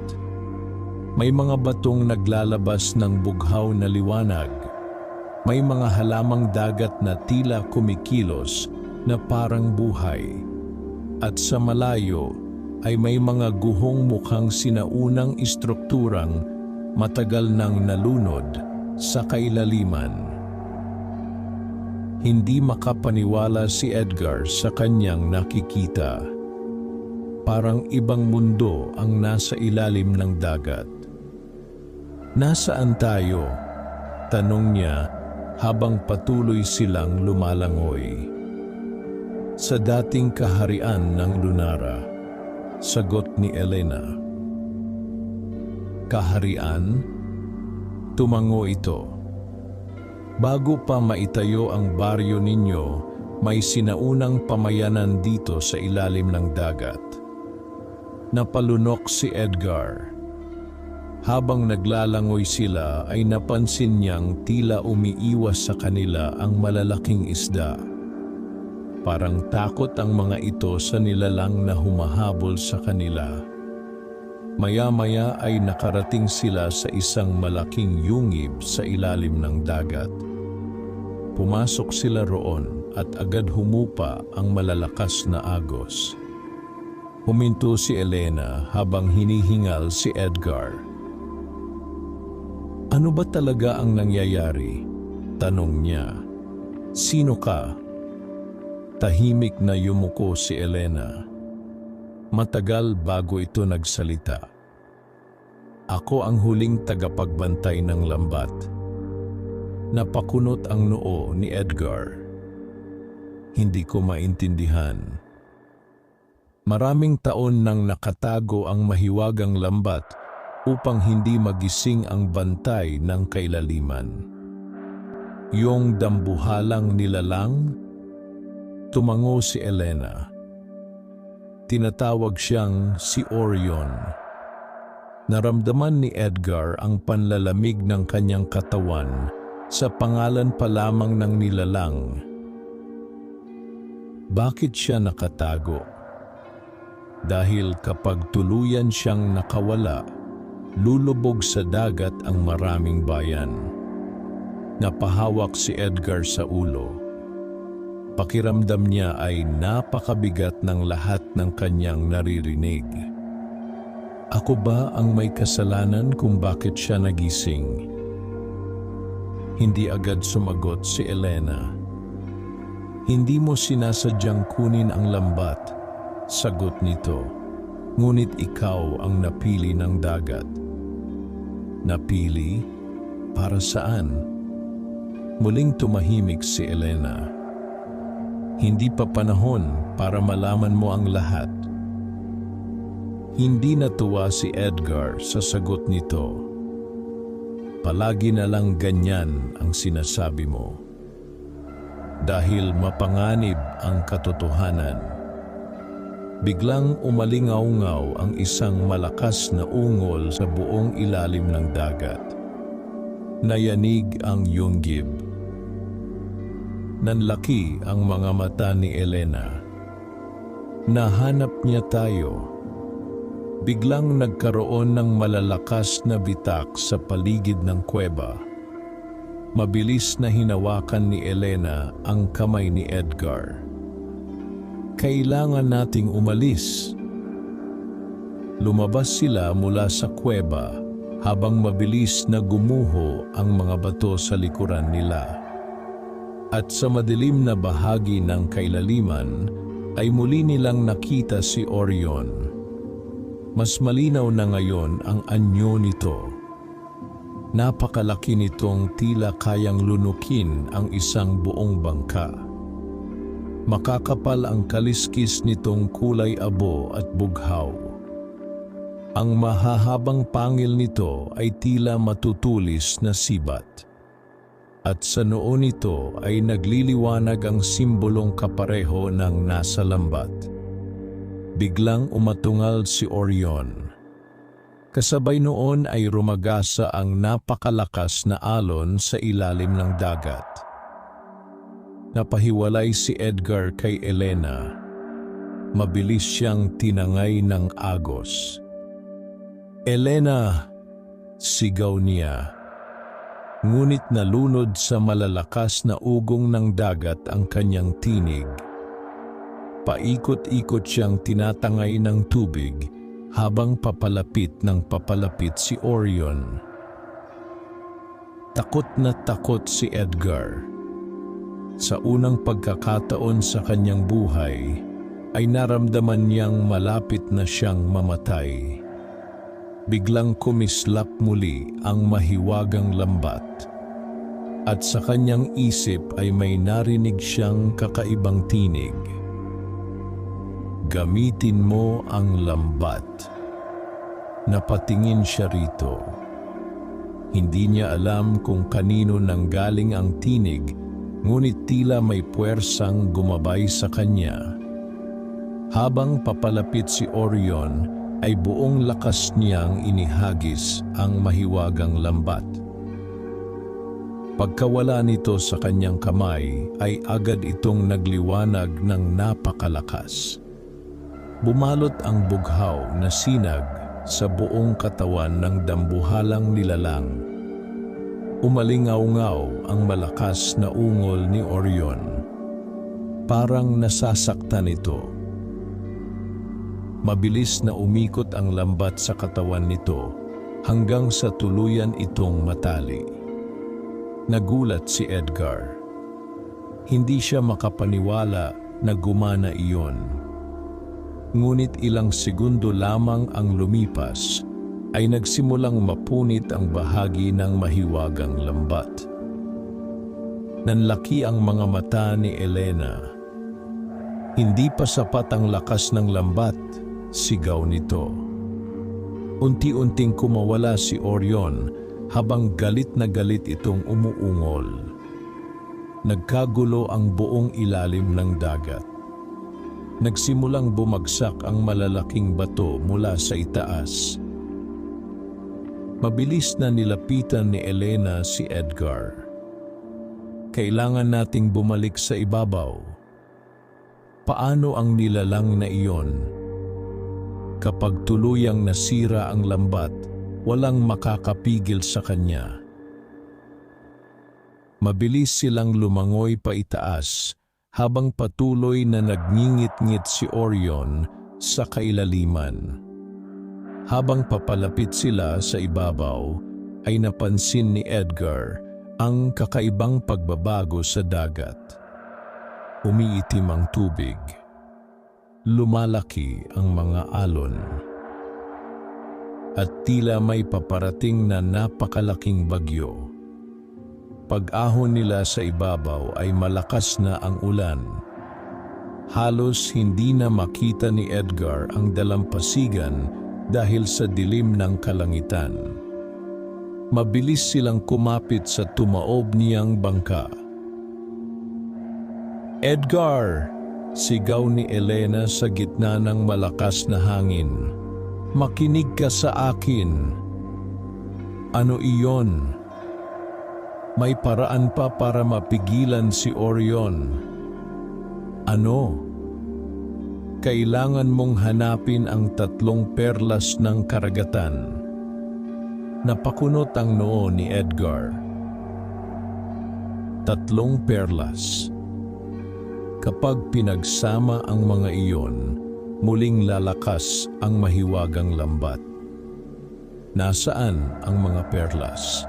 May mga batong naglalabas ng bughaw na liwanag. May mga halamang dagat na tila kumikilos na parang buhay. At sa malayo ay may mga guhong mukhang sinaunang istrukturang matagal nang nalunod sa kailaliman. Hindi makapaniwala si Edgar sa kanyang nakikita. Parang ibang mundo ang nasa ilalim ng dagat. "Nasaan tayo?" tanong niya habang patuloy silang lumalangoy. "Sa dating kaharian ng Lunara," sagot ni Elena. "Kaharian?" Tumango ito. "Bago pa maitayo ang baryo ninyo, may sinaunang pamayanan dito sa ilalim ng dagat." Napalunok si Edgar. Habang naglalangoy sila ay napansin niyang tila umiiwas sa kanila ang malalaking isda. Parang takot ang mga ito sa nilalang na humahabol sa kanila. Maya-maya ay nakarating sila sa isang malaking yungib sa ilalim ng dagat. Pumasok sila roon at agad humupa ang malalakas na agos. Huminto si Elena habang hinihingal si Edgar. "Ano ba talaga ang nangyayari?" tanong niya. "Sino ka?" Tahimik na yumuko si Elena. Matagal bago ito nagsalita. "Ako ang huling tagapagbantay ng lambat." Napakunot ang noo ni Edgar. "Hindi ko maintindihan." Maraming taon nang nakatago ang mahiwagang lambat upang hindi magising ang bantay ng kailaliman. "Yung dambuhalang nilalang?" Tumango si Elena. Tinatawag siyang si Orion. Naramdaman ni Edgar ang panlalamig ng kanyang katawan sa pangalan pa lamang ng nilalang. Bakit siya nakatago? Dahil kapag tuluyan siyang nakawala, lulubog sa dagat ang maraming bayan. Napahawak si Edgar sa ulo. Pakiramdam niya ay napakabigat ng lahat ng kanyang naririnig. Ako ba ang may kasalanan kung bakit siya nagising? Hindi agad sumagot si Elena. Hindi mo sinasadyang kunin ang lambat, sagot nito. Ngunit ikaw ang napili ng dagat. Napili? Para saan? Muling tumahimik si Elena. Hindi pa panahon para malaman mo ang lahat. Hindi natuwa si Edgar sa sagot nito. Palagi na lang ganyan ang sinasabi mo. Dahil mapanganib ang katotohanan. Biglang umalingaw-ngaw ang isang malakas na ungol sa buong ilalim ng dagat. Nayanig ang yunggib. Nanlaki ang mga mata ni Elena. Nahanap niya tayo. Biglang nagkaroon ng malalakas na bitak sa paligid ng kuweba. Mabilis na hinawakan ni Elena ang kamay ni Edgar. Kailangan nating umalis. Lumabas sila mula sa kuweba habang mabilis na gumuho ang mga bato sa likuran nila. At sa madilim na bahagi ng kailaliman ay muli nilang nakita si Orion. Mas malinaw na ngayon ang anyo nito. Napakalaki nitong tila kayang lunukin ang isang buong bangka. Makakapal ang kaliskis nitong kulay abo at bughaw. Ang mahahabang pangil nito ay tila matutulis na sibat. At sa noo nito ay nagliliwanag ang simbolong kapareho ng nasa lambat. Biglang umatungal si Orion. Kasabay noon ay rumagasa ang napakalakas na alon sa ilalim ng dagat. Napahiwalay si Edgar kay Elena. Mabilis siyang tinangay ng agos. "Elena!" sigaw niya. Ngunit nalunod sa malalakas na ugong ng dagat ang kanyang tinig. Paikot-ikot siyang tinatangay ng tubig habang papalapit si Orion. Takot na takot si Edgar. Sa unang pagkakataon sa kanyang buhay, ay naramdaman niyang malapit na siyang mamatay. Biglang kumislap muli ang mahiwagang lambat. At sa kanyang isip ay may narinig siyang kakaibang tinig. "Gamitin mo ang lambat." Napatingin siya rito. Hindi niya alam kung kanino nanggaling ang tinig, ngunit tila may puwersang gumabay sa kanya. Habang papalapit si Orion, ay buong lakas niyang inihagis ang mahiwagang lambat. Pagkawala nito sa kanyang kamay, ay agad itong nagliwanag ng napakalakas. Bumalot ang bughaw na sinag sa buong katawan ng dambuhalang nilalang. Umalingaw-ngaw ang malakas na ungol ni Orion. Parang nasasaktan ito. Mabilis na umikot ang lambat sa katawan nito hanggang sa tuluyan itong matali. Nagulat si Edgar. Hindi siya makapaniwala na gumana iyon. Ngunit ilang segundo lamang ang lumipas, ay nagsimulang mapunit ang bahagi ng mahiwagang lambat. Nanlaki ang mga mata ni Elena. "Hindi pa sapat ang lakas ng lambat," sigaw nito. Unti-unting kumawala si Orion habang galit na galit itong umuungol. Nagkagulo ang buong ilalim ng dagat. Nagsimulang bumagsak ang malalaking bato mula sa itaas. Mabilis na nilapitan ni Elena si Edgar. "Kailangan nating bumalik sa ibabaw." Paano ang nilalang na iyon? Kapag tuluyang nasira ang lambat, walang makakapigil sa kanya. Mabilis silang lumangoy pa itaas habang patuloy na nagngingit-ngit si Orion sa kailaliman. Habang papalapit sila sa ibabaw, ay napansin ni Edgar ang kakaibang pagbabago sa dagat. Umiitim ang tubig. Lumalaki ang mga alon. At tila may paparating na napakalaking bagyo. Pag-ahon nila sa ibabaw ay malakas na ang ulan. Halos hindi na makita ni Edgar ang dalampasigan dahil sa dilim ng kalangitan. Mabilis silang kumapit sa tumaob niyang bangka. "Edgar!" sigaw ni Elena sa gitna ng malakas na hangin. "Makinig ka sa akin." "Ano iyon?" "May paraan pa para mapigilan si Orion." "Ano?" "Kailangan mong hanapin ang 3 perlas ng karagatan." Napakunot ang noo ni Edgar. 3 perlas. Kapag pinagsama ang mga iyon, muling lalakas ang mahiwagang lambat. Nasaan ang mga perlas?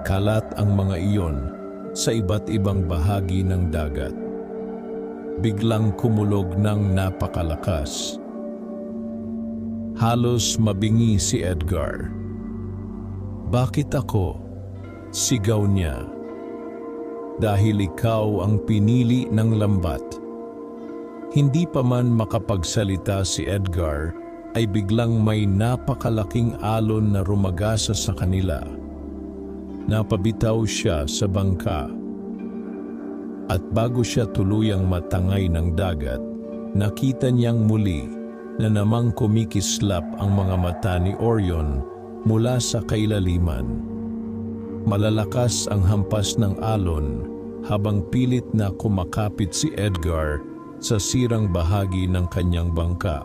Kalat ang mga iyon sa iba't ibang bahagi ng dagat. Biglang kumulog ng napakalakas. Halos mabingi si Edgar. "Bakit ako?" sigaw niya. dahil ikaw ang pinili ng lambat. Hindi pa man makapagsalita si Edgar, ay biglang may napakalaking alon na rumagasa sa kanila. Napabitaw siya sa bangka. At bago siya tuluyang matangay ng dagat, nakita niyang muli na namang kumikislap ang mga mata ni Orion mula sa kailaliman. Malalakas ang hampas ng alon habang pilit na kumakapit si Edgar sa sirang bahagi ng kanyang bangka.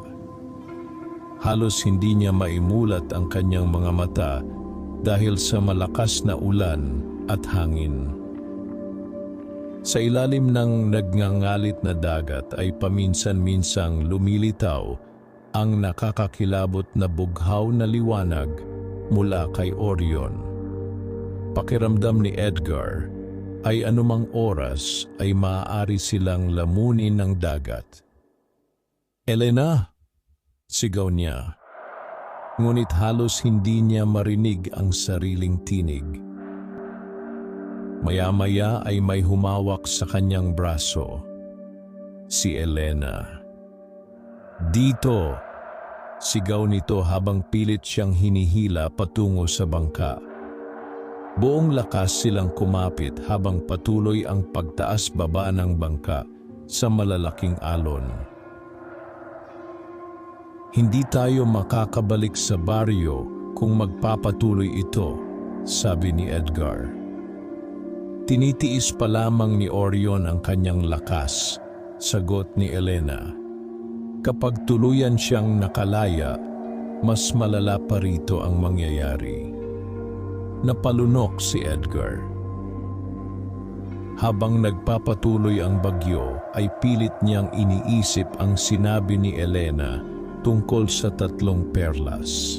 Halos hindi niya maimulat ang kanyang mga mata dahil sa malakas na ulan at hangin. Sa ilalim ng nagngangalit na dagat ay paminsan-minsang lumilitaw ang nakakakilabot na bughaw na liwanag mula kay Orion. Pakiramdam ni Edgar ay anumang oras ay maaari silang lamunin ng dagat. "Elena!" sigaw niya. Ngunit halos hindi niya marinig ang sariling tinig. Maya-maya ay may humawak sa kanyang braso. Si Elena. "Dito!" sigaw nito habang pilit siyang hinihila patungo sa bangka. Buong lakas silang kumapit habang patuloy ang pagtaas-baba ng bangka sa malalaking alon. "Hindi tayo makakabalik sa baryo kung magpapatuloy ito," sabi ni Edgar. "Tinitiis pa lamang ni Orion ang kanyang lakas," sagot ni Elena. "Kapag tuluyan siyang nakalaya, mas malala pa rito ang mangyayari." Napalunok si Edgar. Habang nagpapatuloy ang bagyo, ay pilit niyang iniisip ang sinabi ni Elena tungkol sa 3 perlas.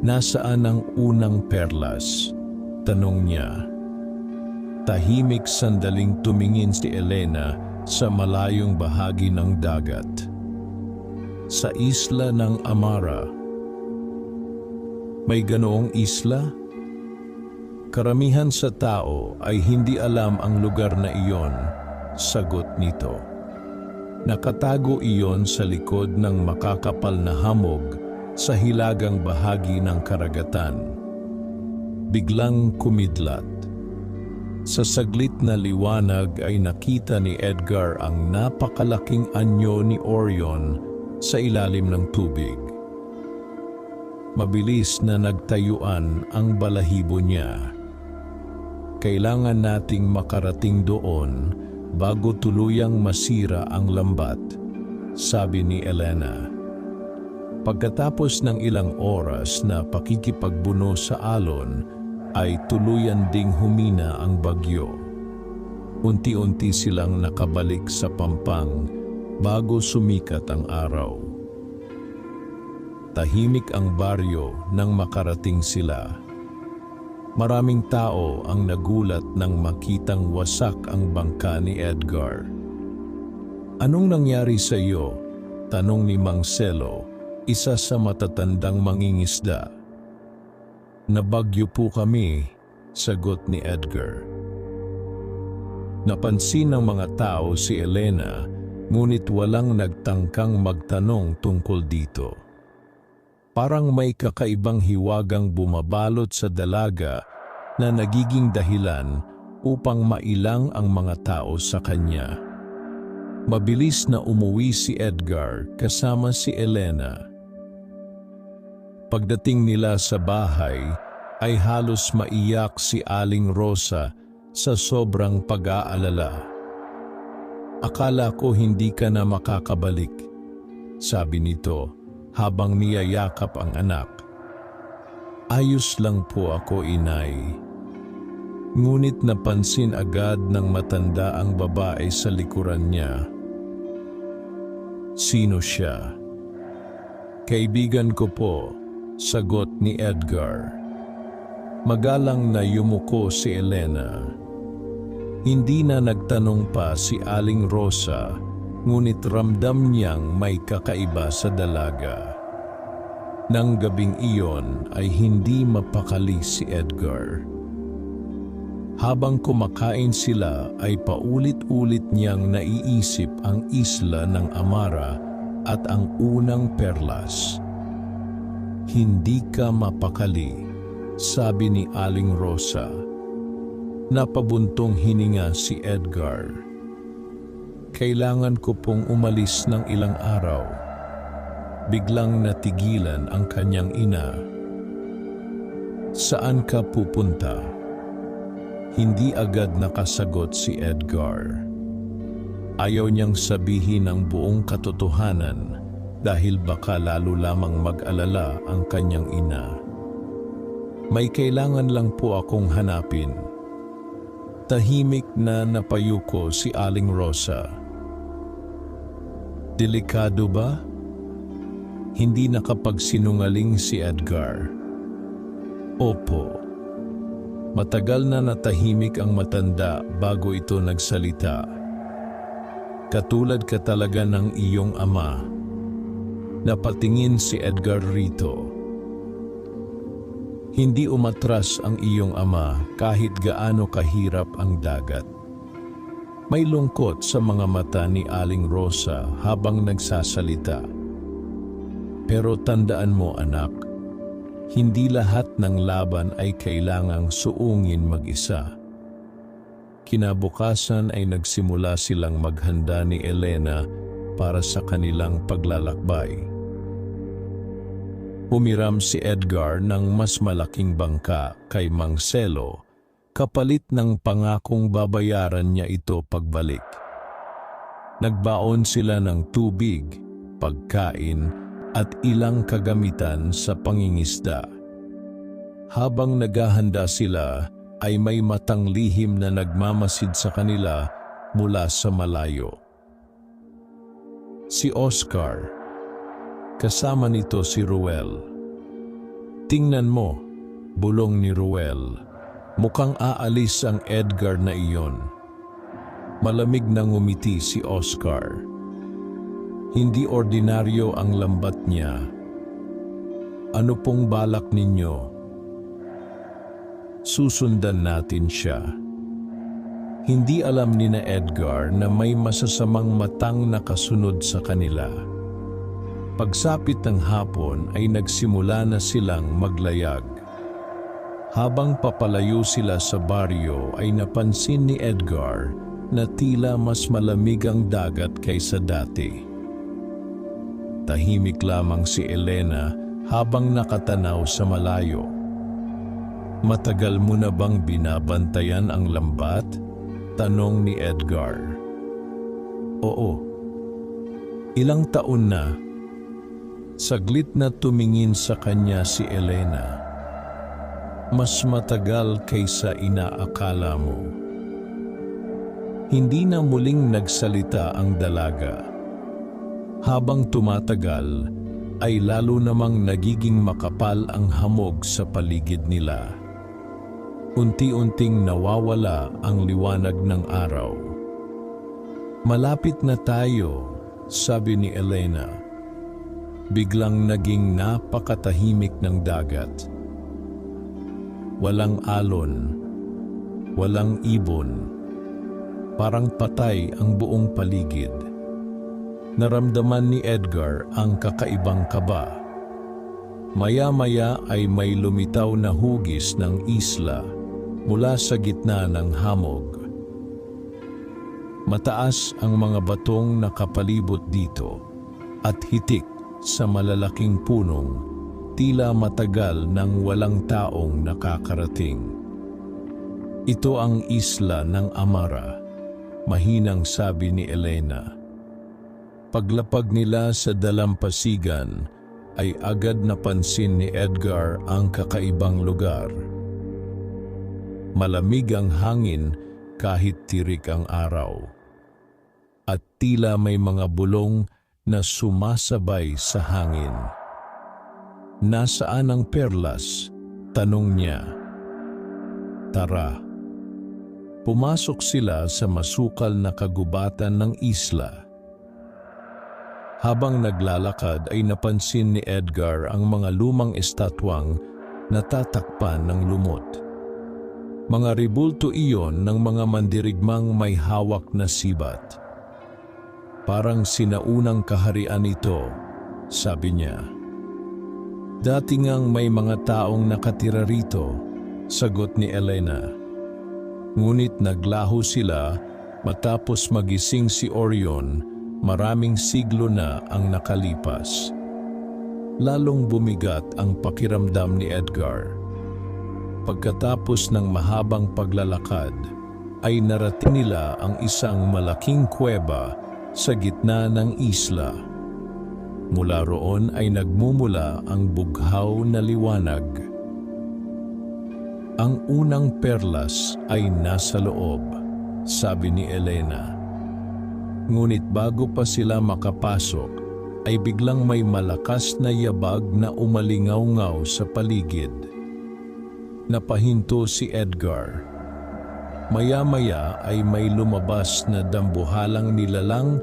"Nasaan ang unang perlas?" tanong niya. Tahimik sandaling tumingin si Elena sa malayong bahagi ng dagat. "Sa isla ng Amara." "May ganoong isla?" "Karamihan sa tao ay hindi alam ang lugar na iyon," sagot nito. "Nakatago iyon sa likod ng makakapal na hamog sa hilagang bahagi ng karagatan." Biglang kumidlat. Sa saglit na liwanag ay nakita ni Edgar ang napakalaking anyo ni Orion sa ilalim ng tubig. Mabilis na nagtayuan ang balahibo niya. "Kailangan nating makarating doon bago tuluyang masira ang lambat," sabi ni Elena. Pagkatapos ng ilang oras na pakikipagbuno sa alon, ay tuluyan ding humina ang bagyo. Unti-unti silang nakabalik sa pampang bago sumikat ang araw. Tahimik ang baryo nang makarating sila. Maraming tao ang nagulat nang makitang wasak ang bangka ni Edgar. "Anong nangyari sa iyo?" tanong ni Marcelo, isa sa matatandang mangingisda. "Nabagyo po kami," sagot ni Edgar. Napansin ng mga tao si Elena, ngunit walang nagtangkang magtanong tungkol dito. Parang may kakaibang hiwagang bumabalot sa dalaga na nagiging dahilan upang mailang ang mga tao sa kanya. Mabilis na umuwi si Edgar kasama si Elena. Pagdating nila sa bahay, ay halos maiyak si Aling Rosa sa sobrang pag-aalala. "Akala ko hindi ka na makakabalik," sabi nito habang niyayakap ang anak. "Ayos lang po ako, inay." Ngunit napansin agad ng matanda ang babae sa likuran niya. "Sino siya?" "Kaibigan ko po," sagot ni Edgar. Magalang na yumuko si Elena. Hindi na nagtanong pa si Aling Rosa, ngunit ramdam niyang may kakaiba sa dalaga. Nang gabing iyon ay hindi mapakali si Edgar. Habang kumakain sila ay paulit-ulit niyang naiisip ang isla ng Amara at ang unang perlas. "Hindi ka mapakali," sabi ni Aling Rosa. Napabuntong hininga si Edgar. "Kailangan ko pong umalis ng ilang araw." Biglang natigilan ang kanyang ina. "Saan ka pupunta?" Hindi agad nakasagot si Edgar. Ayaw niyang sabihin ang buong katotohanan dahil baka lalo lamang mag-alala ang kanyang ina. "May kailangan lang po akong hanapin." Tahimik na napayuko si Aling Rosa. "Delikado ba?" Hindi nakapagsinungaling si Edgar. "Opo." Matagal na natahimik ang matanda bago ito nagsalita. "Katulad ka talaga ng iyong ama." Napatingin si Edgar rito. "Hindi umatras ang iyong ama kahit gaano kahirap ang dagat." May lungkot sa mga mata ni Aling Rosa habang nagsasalita. "Pero tandaan mo, anak, hindi lahat ng laban ay kailangang suungin mag-isa." Kinabukasan ay nagsimula silang maghanda ni Elena para sa kanilang paglalakbay. Humiram si Edgar ng mas malaking bangka kay Mang Selo, kapalit ng pangakong babayaran niya ito pagbalik. Nagbaon sila ng tubig, pagkain, at ilang kagamitan sa pangingisda. Habang naghahanda sila, ay may matang lihim na nagmamasid sa kanila mula sa malayo. Si Oscar. Kasama nito si Ruel. "Tingnan mo," bulong ni Ruel. "Mukhang aalis ang Edgar na iyon." Malamig na ngumiti si Oscar. Hindi ordinaryo ang lambat niya. "Ano pong balak ninyo?" "Susundan natin siya." Hindi alam ni na Edgar na may masasamang matang nakasunod sa kanila. Pagsapit ng hapon ay nagsimula na silang maglayag. Habang papalayo sila sa baryo ay napansin ni Edgar na tila mas malamig ang dagat kaysa dati. Tahimik lamang si Elena habang nakatanaw sa malayo. "Matagal mo na bang binabantayan ang lambat?" tanong ni Edgar. "Oo." "Ilang taon na?" Saglit na tumingin sa kanya si Elena. "Mas matagal kaysa inaakala mo." Hindi na muling nagsalita ang dalaga. Habang tumatagal, ay lalo namang nagiging makapal ang hamog sa paligid nila. Unti-unting nawawala ang liwanag ng araw. "Malapit na tayo," sabi ni Elena. Biglang naging napakatahimik ng dagat. Walang alon, walang ibon. Parang patay ang buong paligid. Naramdaman ni Edgar ang kakaibang kaba. Maya-maya ay may lumitaw na hugis ng isla mula sa gitna ng hamog. Mataas ang mga batong nakapalibot dito at hitik sa malalaking punong, tila matagal nang walang taong nakakarating. "Ito ang isla ng Amara," mahinang sabi ni Elena. Paglapag nila sa dalampasigan, ay agad napansin ni Edgar ang kakaibang lugar. Malamig ang hangin kahit tirik ang araw. At tila may mga bulong na sumasabay sa hangin. "Nasaan ang perlas?" tanong niya. "Tara." Pumasok sila sa masukal na kagubatan ng isla. Habang naglalakad ay napansin ni Edgar ang mga lumang estatwang natatakpan ng lumot. Mga ribulto iyon ng mga mandirigmang may hawak na sibat. Parang sinaunang kaharian ito, sabi niya. Dati ngang may mga taong nakatira rito, sagot ni Elena. Ngunit naglaho sila matapos magising si Orion, maraming siglo na ang nakalipas. Lalong bumigat ang pakiramdam ni Edgar. Pagkatapos ng mahabang paglalakad, ay narating nila ang isang malaking kuweba sa gitna ng isla. Mula roon ay nagmumula ang bughaw na liwanag. Ang unang perlas ay nasa loob, sabi ni Elena. Ngunit bago pa sila makapasok, ay biglang may malakas na yabag na umalingaw-ngaw sa paligid. Napahinto si Edgar. Maya-maya ay may lumabas na dambuhalang nilalang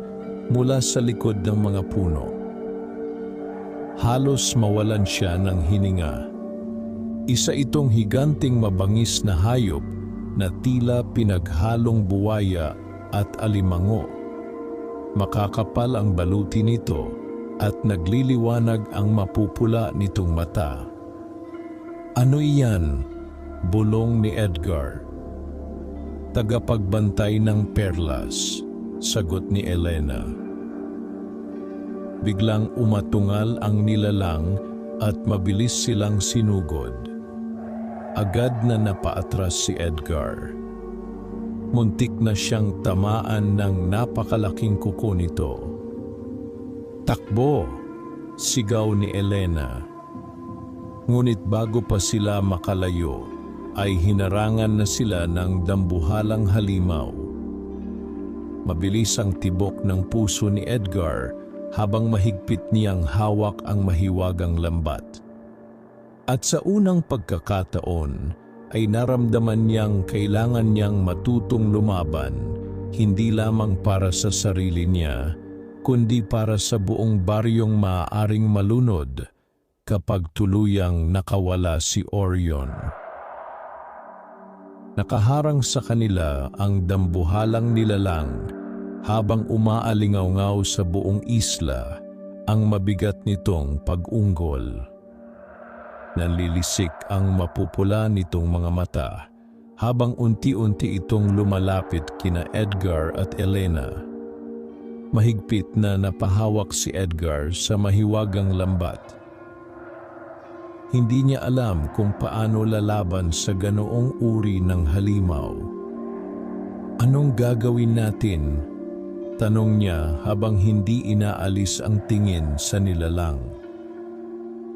mula sa likod ng mga puno. Halos mawalan siya ng hininga. Isa itong higanting mabangis na hayop na tila pinaghalong buwaya at alimango. Makakapal ang baluti nito at nagliliwanag ang mapupula nitong mata. Ano iyan? Bulong ni Edgar. Tagapagbantay ng perlas, sagot ni Elena. Biglang umatungal ang nilalang at mabilis silang sinugod. Agad na napaatras si Edgar. Muntik na siyang tamaan ng napakalaking kuko nito. Takbo! Sigaw ni Elena. Ngunit bago pa sila makalayo, ay hinarangan na sila ng dambuhalang halimaw. Mabilis ang tibok ng puso ni Edgar habang mahigpit niyang hawak ang mahiwagang lambat. At sa unang pagkakataon ay naramdaman niyang kailangan niyang matutong lumaban, hindi lamang para sa sarili niya, kundi para sa buong baryong maaaring malunod kapag tuluyang nakawala si Orion. Nakaharang sa kanila ang dambuhalang nilalang habang umaalingaw-ngaw sa buong isla ang mabigat nitong pag-unggol. Nanlilisik ang mapupula nitong mga mata habang unti-unti itong lumalapit kina Edgar at Elena. Mahigpit na napahawak si Edgar sa mahiwagang lambat. Hindi niya alam kung paano lalaban sa ganoong uri ng halimaw. Anong gagawin natin? Tanong niya habang hindi inaalis ang tingin sa nilalang.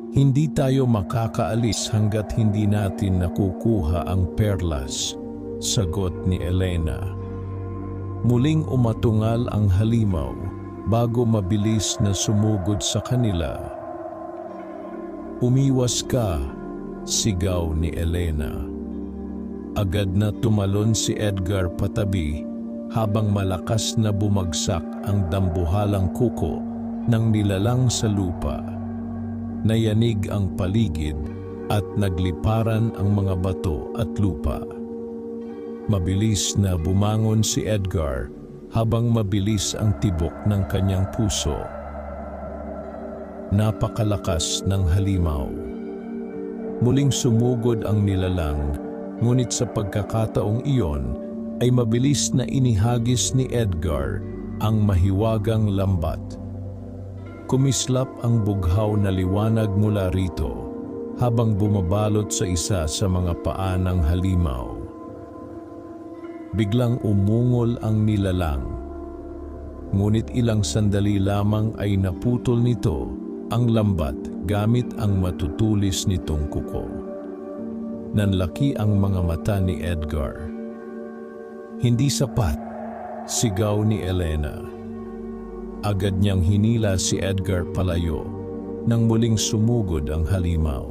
Hindi tayo makakaalis hanggat hindi natin nakukuha ang perlas, sagot ni Elena. Muling umatungal ang halimaw bago mabilis na sumugod sa kanila. Umiwas ka, sigaw ni Elena. Agad na tumalon si Edgar patabi habang malakas na bumagsak ang dambuhalang kuko ng nilalang sa lupa. Nayanig ang paligid at nagliparan ang mga bato at lupa. Mabilis na bumangon si Edgar habang mabilis ang tibok ng kanyang puso. Napakalakas ng halimaw. Muling sumugod ang nilalang, ngunit sa pagkakataong iyon ay mabilis na inihagis ni Edgar ang mahiwagang lambat. Kumislap ang bughaw na liwanag mula rito habang bumabalot sa isa sa mga paa ng halimaw. Biglang umungol ang nilalang. Ngunit ilang sandali lamang ay naputol nito ang lambat gamit ang matutulis nitong kuko. Nanlaki ang mga mata ni Edgar. Hindi sapat, sigaw ni Elena. Agad niyang hinila si Edgar palayo nang muling sumugod ang halimaw.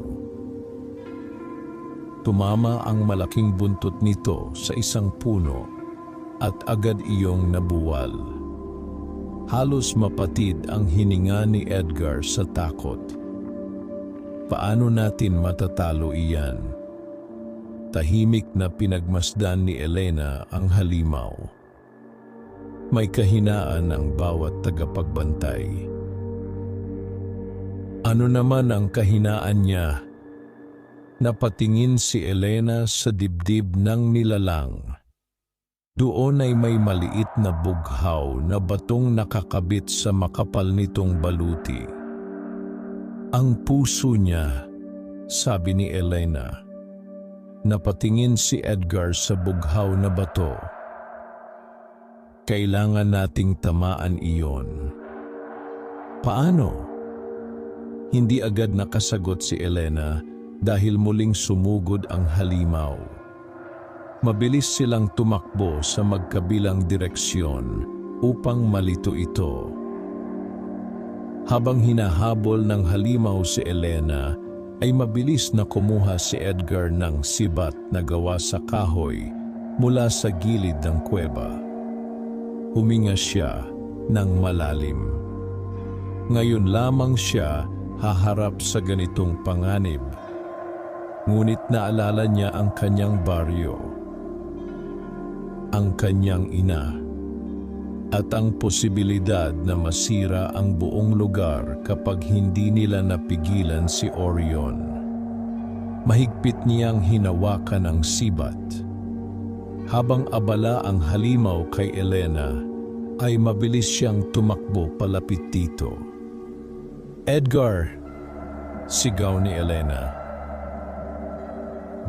Tumama ang malaking buntot nito sa isang puno at agad iyong nabuwal. Halos mapatid ang hininga ni Edgar sa takot. Paano natin matatalo iyan? tahimik na pinagmasdan ni Elena ang halimaw. May kahinaan ang bawat tagapagbantay. Ano naman ang kahinaan niya? Napatingin si Elena sa dibdib ng nilalang. Doon ay may maliit na bughaw na batong nakakabit sa makapal nitong baluti. Ang puso niya, sabi ni Elena. Napatingin si Edgar sa bughaw na bato. Kailangan nating tamaan iyon. Paano? Hindi agad nakasagot si Elena dahil muling sumugod ang halimaw. Mabilis silang tumakbo sa magkabilang direksyon upang malito ito. Habang hinahabol ng halimaw si Elena, ay mabilis na kumuha si Edgar ng sibat na gawa sa kahoy mula sa gilid ng kuweba. Huminga siya ng malalim. Ngayon lamang siya haharap sa ganitong panganib. Ngunit naalala niya ang kanyang baryo, ang kanyang ina, at ang posibilidad na masira ang buong lugar kapag hindi nila napigilan si Orion. Mahigpit niyang hinawakan ang sibat. Habang abala ang halimaw kay Elena, ay mabilis siyang tumakbo palapit dito. "Edgar!" sigaw ni Elena.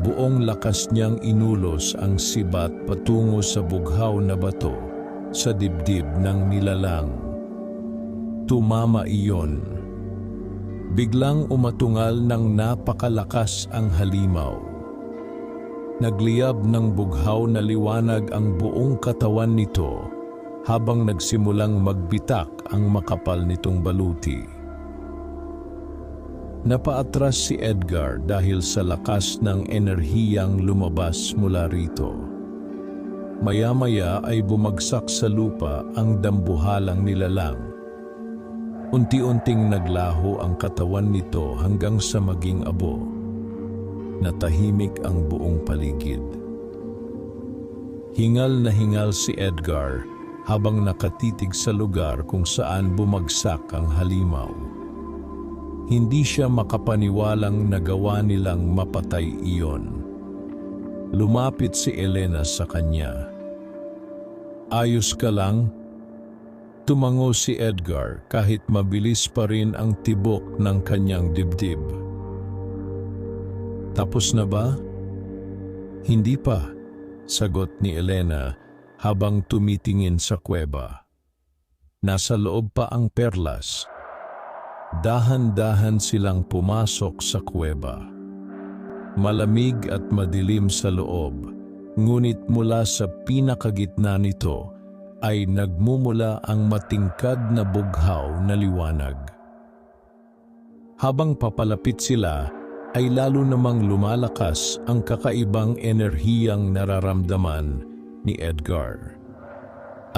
Buong lakas niyang inulos ang sibat patungo sa bughaw na bato sa dibdib ng nilalang. Tumama iyon. Biglang umatungal ng napakalakas ang halimaw. Nagliyab ng bughaw na liwanag ang buong katawan nito habang nagsimulang magbitak ang makapal nitong baluti. Napaatras si Edgar dahil sa lakas ng enerhiyang lumabas mula rito. Maya-maya ay bumagsak sa lupa ang dambuhalang nilalang. Unti-unting naglaho ang katawan nito hanggang sa maging abo. Natahimik ang buong paligid. Hingal na hingal si Edgar habang nakatitig sa lugar kung saan bumagsak ang halimaw. Hindi siya makapaniwalang nagawa nilang mapatay iyon. Lumapit si Elena sa kanya. "Ayos ka lang?" Tumango si Edgar kahit mabilis pa rin ang tibok ng kanyang dibdib. "Tapos na ba?" "Hindi pa," sagot ni Elena habang tumitingin sa kuweba. Nasa loob pa ang perlas. Dahan-dahan silang pumasok sa kuweba. Malamig at madilim sa loob, ngunit mula sa pinakagitna nito ay nagmumula ang matingkad na bughaw na liwanag. Habang papalapit sila, ay lalo namang lumalakas ang kakaibang enerhiyang nararamdaman ni Edgar.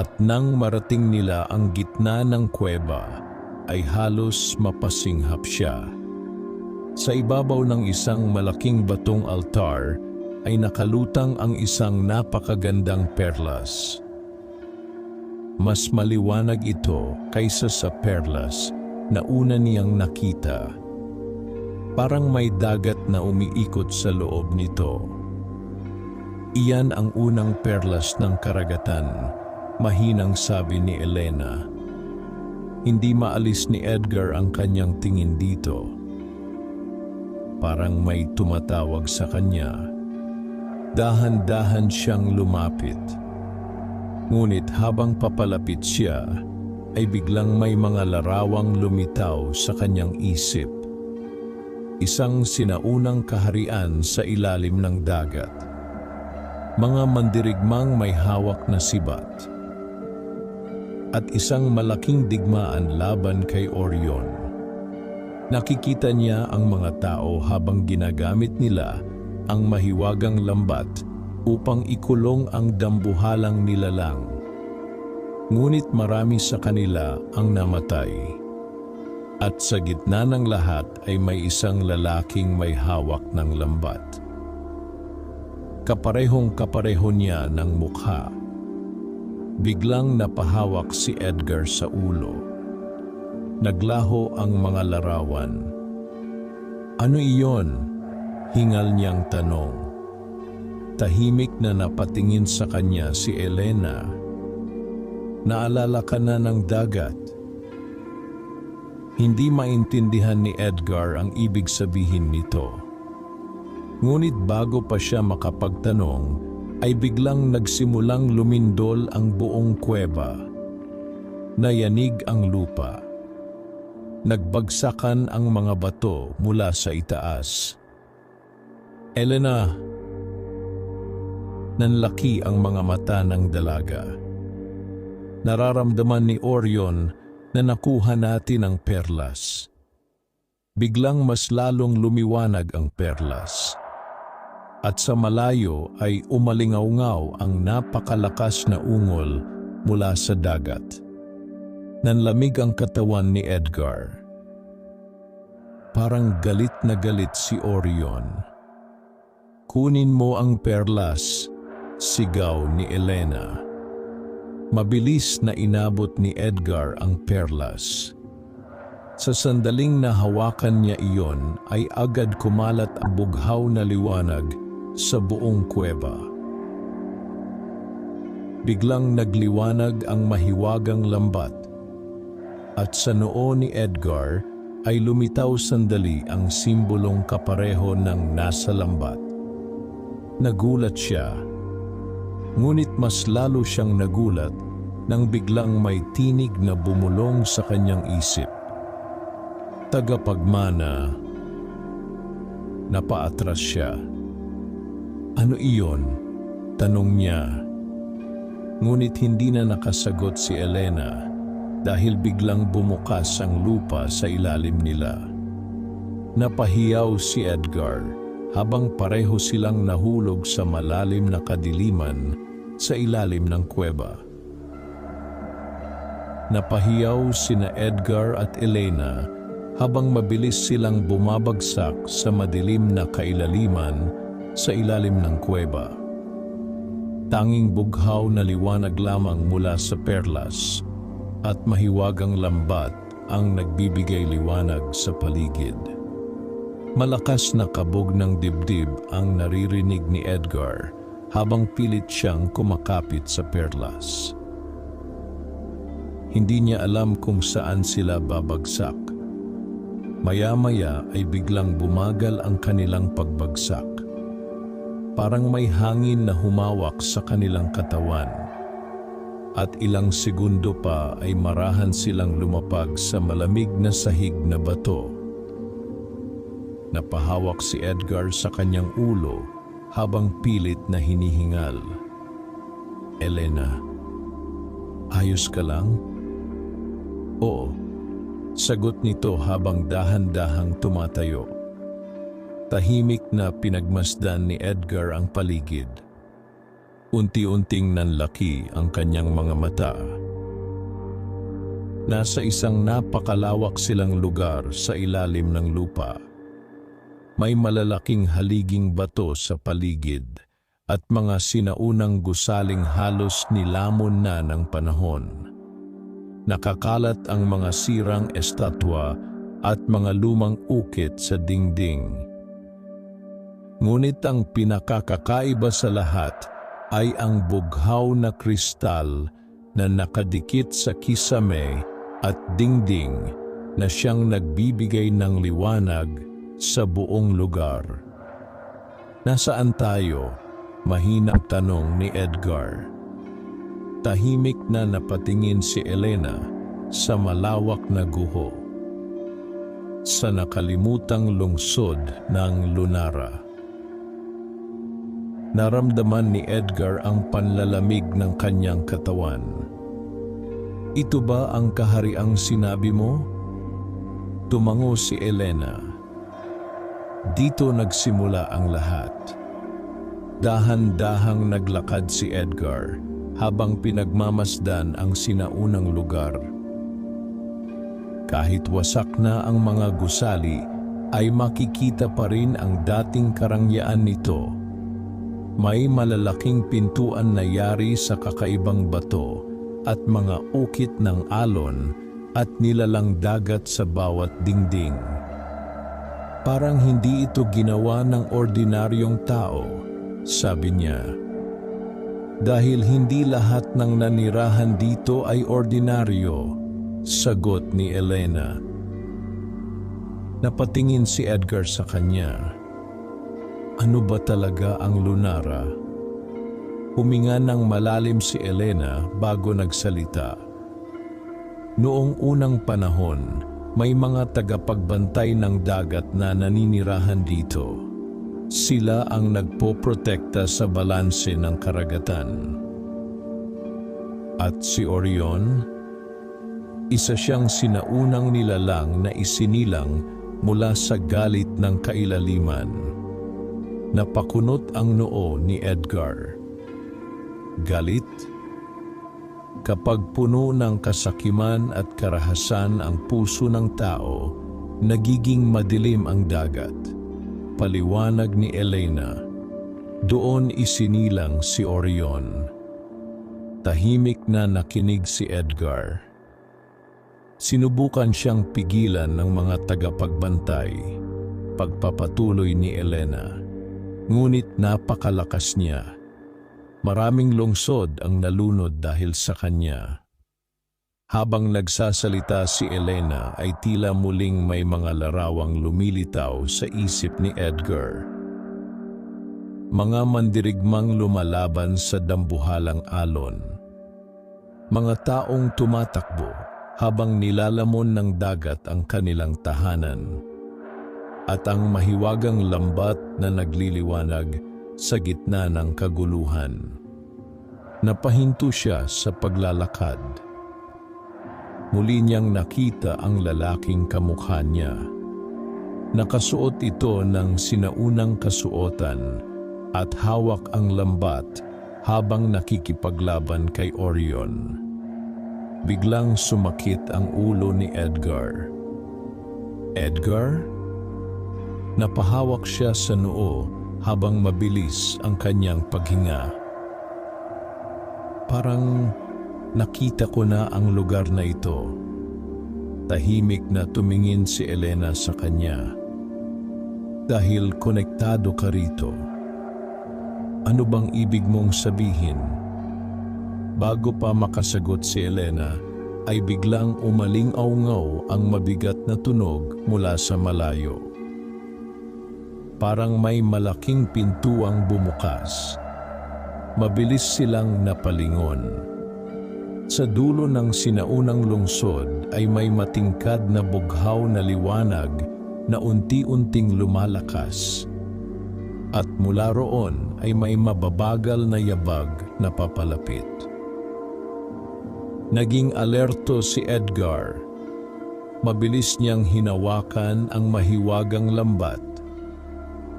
At nang marating nila ang gitna ng kuweba, ay halos mapasinghap siya. Sa ibabaw ng isang malaking batong altar ay nakalutang ang isang napakagandang perlas. Mas maliwanag ito kaysa sa perlas na una niyang nakita. Parang may dagat na umiikot sa loob nito. Iyan ang unang perlas ng karagatan, mahinang sabi ni Elena. Hindi maalis ni Edgar ang kanyang tingin dito. Parang may tumatawag sa kanya. Dahan-dahan siyang lumapit. Ngunit habang papalapit siya, ay biglang may mga larawang lumitaw sa kanyang isip. Isang sinaunang kaharian sa ilalim ng dagat. Mga mandirigmang may hawak na sibat. At isang malaking digmaan laban kay Orion. Nakikita niya ang mga tao habang ginagamit nila ang mahiwagang lambat upang ikulong ang dambuhalang nilalang. Ngunit marami sa kanila ang namatay. At sa gitna ng lahat ay may isang lalaking may hawak ng lambat. Kaparehong-kapareho niya ng mukha. Biglang napahawak si Edgar sa ulo. Naglaho ang mga larawan. "Ano iyon?" hingal niyang tanong. Tahimik na napatingin sa kanya si Elena. "Naalala ka na ng dagat?" Hindi maintindihan ni Edgar ang ibig sabihin nito. Ngunit bago pa siya makapagtanong, ay biglang nagsimulang lumindol ang buong kuweba. Nayanig ang lupa. Nagbagsakan ang mga bato mula sa itaas. "Elena!" Nanlaki ang mga mata ng dalaga. Nararamdaman ni Orion na nakuha natin ang perlas. Biglang mas lalong lumiwanag ang perlas. At sa malayo ay umalingaw-ngaw ang napakalakas na ungol mula sa dagat. Nanlamig ang katawan ni Edgar. Parang galit na galit si Orion. "Kunin mo ang perlas," sigaw ni Elena. Mabilis na inabot ni Edgar ang perlas. Sa sandaling nahawakan niya iyon ay agad kumalat ang bughaw na liwanag sa buong kuweba. Biglang nagliwanag ang mahiwagang lambat at sa noo ni Edgar ay lumitaw sandali ang simbolong kapareho ng nasa lambat. Nagulat siya, ngunit mas lalo siyang nagulat nang biglang may tinig na bumulong sa kanyang isip. Tagapagmana. Napaatras siya. "Ano iyon?" tanong niya. Ngunit hindi na nakasagot si Elena dahil biglang bumukas ang lupa sa ilalim nila. Napahiyaw si Edgar habang pareho silang nahulog sa malalim na kadiliman sa ilalim ng kuweba. Napahiyaw sina Edgar at Elena habang mabilis silang bumabagsak sa madilim na kailaliman sa ilalim ng kuweba. Tanging bughaw na liwanag lamang mula sa perlas at mahiwagang lambat ang nagbibigay liwanag sa paligid. Malakas na kabog ng dibdib ang naririnig ni Edgar habang pilit siyang kumakapit sa perlas. Hindi niya alam kung saan sila babagsak. Maya-maya ay biglang bumagal ang kanilang pagbagsak. Parang may hangin na humawak sa kanilang katawan. At ilang segundo pa ay marahan silang lumapag sa malamig na sahig na bato. Napahawak si Edgar sa kanyang ulo habang pilit na hinihingal. "Elena, ayos ka lang?" "Oo," sagot nito habang dahan-dahang tumatayo. Tahimik na pinagmasdan ni Edgar ang paligid. Unti-unting nanlaki ang kanyang mga mata. Nasa isang napakalawak silang lugar sa ilalim ng lupa. May malalaking haliging bato sa paligid at mga sinaunang gusaling halos nilamon na ng panahon. Nakakalat ang mga sirang estatwa at mga lumang ukit sa dingding. Ngunit ang pinakakakaiba sa lahat ay ang bughaw na kristal na nakadikit sa kisame at dingding na siyang nagbibigay ng liwanag sa buong lugar. "Nasaan tayo?" mahinang tanong ni Edgar. Tahimik na napatingin si Elena sa malawak na guho. Sa nakalimutang lungsod ng Lunara. Naramdaman ni Edgar ang panlalamig ng kanyang katawan. "Ito ba ang kahariang sinabi mo?" Tumango si Elena. Dito nagsimula ang lahat. Dahan-dahang naglakad si Edgar habang pinagmamasdan ang sinaunang lugar. Kahit wasak na ang mga gusali, ay makikita pa rin ang dating karangyaan nito. May malalaking pintuan na yari sa kakaibang bato at mga ukit ng alon at nilalang dagat sa bawat dingding. Parang hindi ito ginawa ng ordinaryong tao, sabi niya. Dahil hindi lahat ng nanirahan dito ay ordinaryo, sagot ni Elena. Napatingin si Edgar sa kanya. Ano ba talaga ang Lunara? Huminga ng malalim si Elena bago nagsalita. Noong unang panahon, may mga tagapagbantay ng dagat na naninirahan dito. Sila ang nagpoprotekta sa balanse ng karagatan. At si Orion? Isa siyang sinaunang nilalang na isinilang mula sa galit ng kailaliman. Napakunot ang noo ni Edgar. Galit? Kapag puno ng kasakiman at karahasan ang puso ng tao, nagiging madilim ang dagat. Paliwanag ni Elena. Doon isinilang si Orion. Tahimik na nakinig si Edgar. Sinubukan siyang pigilan ng mga tagapagbantay. Pagpapatuloy ni Elena. Ngunit napakalakas niya. Maraming lungsod ang nalunod dahil sa kanya. Habang nagsasalita si Elena ay tila muling may mga larawang lumilitaw sa isip ni Edgar. Mga mandirigmang lumalaban sa dambuhalang alon. Mga taong tumatakbo habang nilalamon ng dagat ang kanilang tahanan. At ang mahiwagang lambat na nagliliwanag sa gitna ng kaguluhan. Napahinto siya sa paglalakad. Muli niyang nakita ang lalaking kamukha niya. Nakasuot ito ng sinaunang kasuotan at hawak ang lambat habang nakikipaglaban kay Orion. Biglang sumakit ang ulo ni Edgar. Edgar? Napahawak siya sa noo habang mabilis ang kanyang paghinga. Parang nakita ko na ang lugar na ito. Tahimik na tumingin si Elena sa kanya. Dahil konektado ka rito. Ano bang ibig mong sabihin? Bago pa makasagot si Elena, ay biglang umaling-aungaw ang mabigat na tunog mula sa malayo. Parang may malaking pintuang bumukas. Mabilis silang napalingon. Sa dulo ng sinaunang lungsod ay may matingkad na bughaw na liwanag na unti-unting lumalakas. At mula roon ay may mababagal na yabag na papalapit. Naging alerto si Edgar. Mabilis niyang hinawakan ang mahiwagang lambat.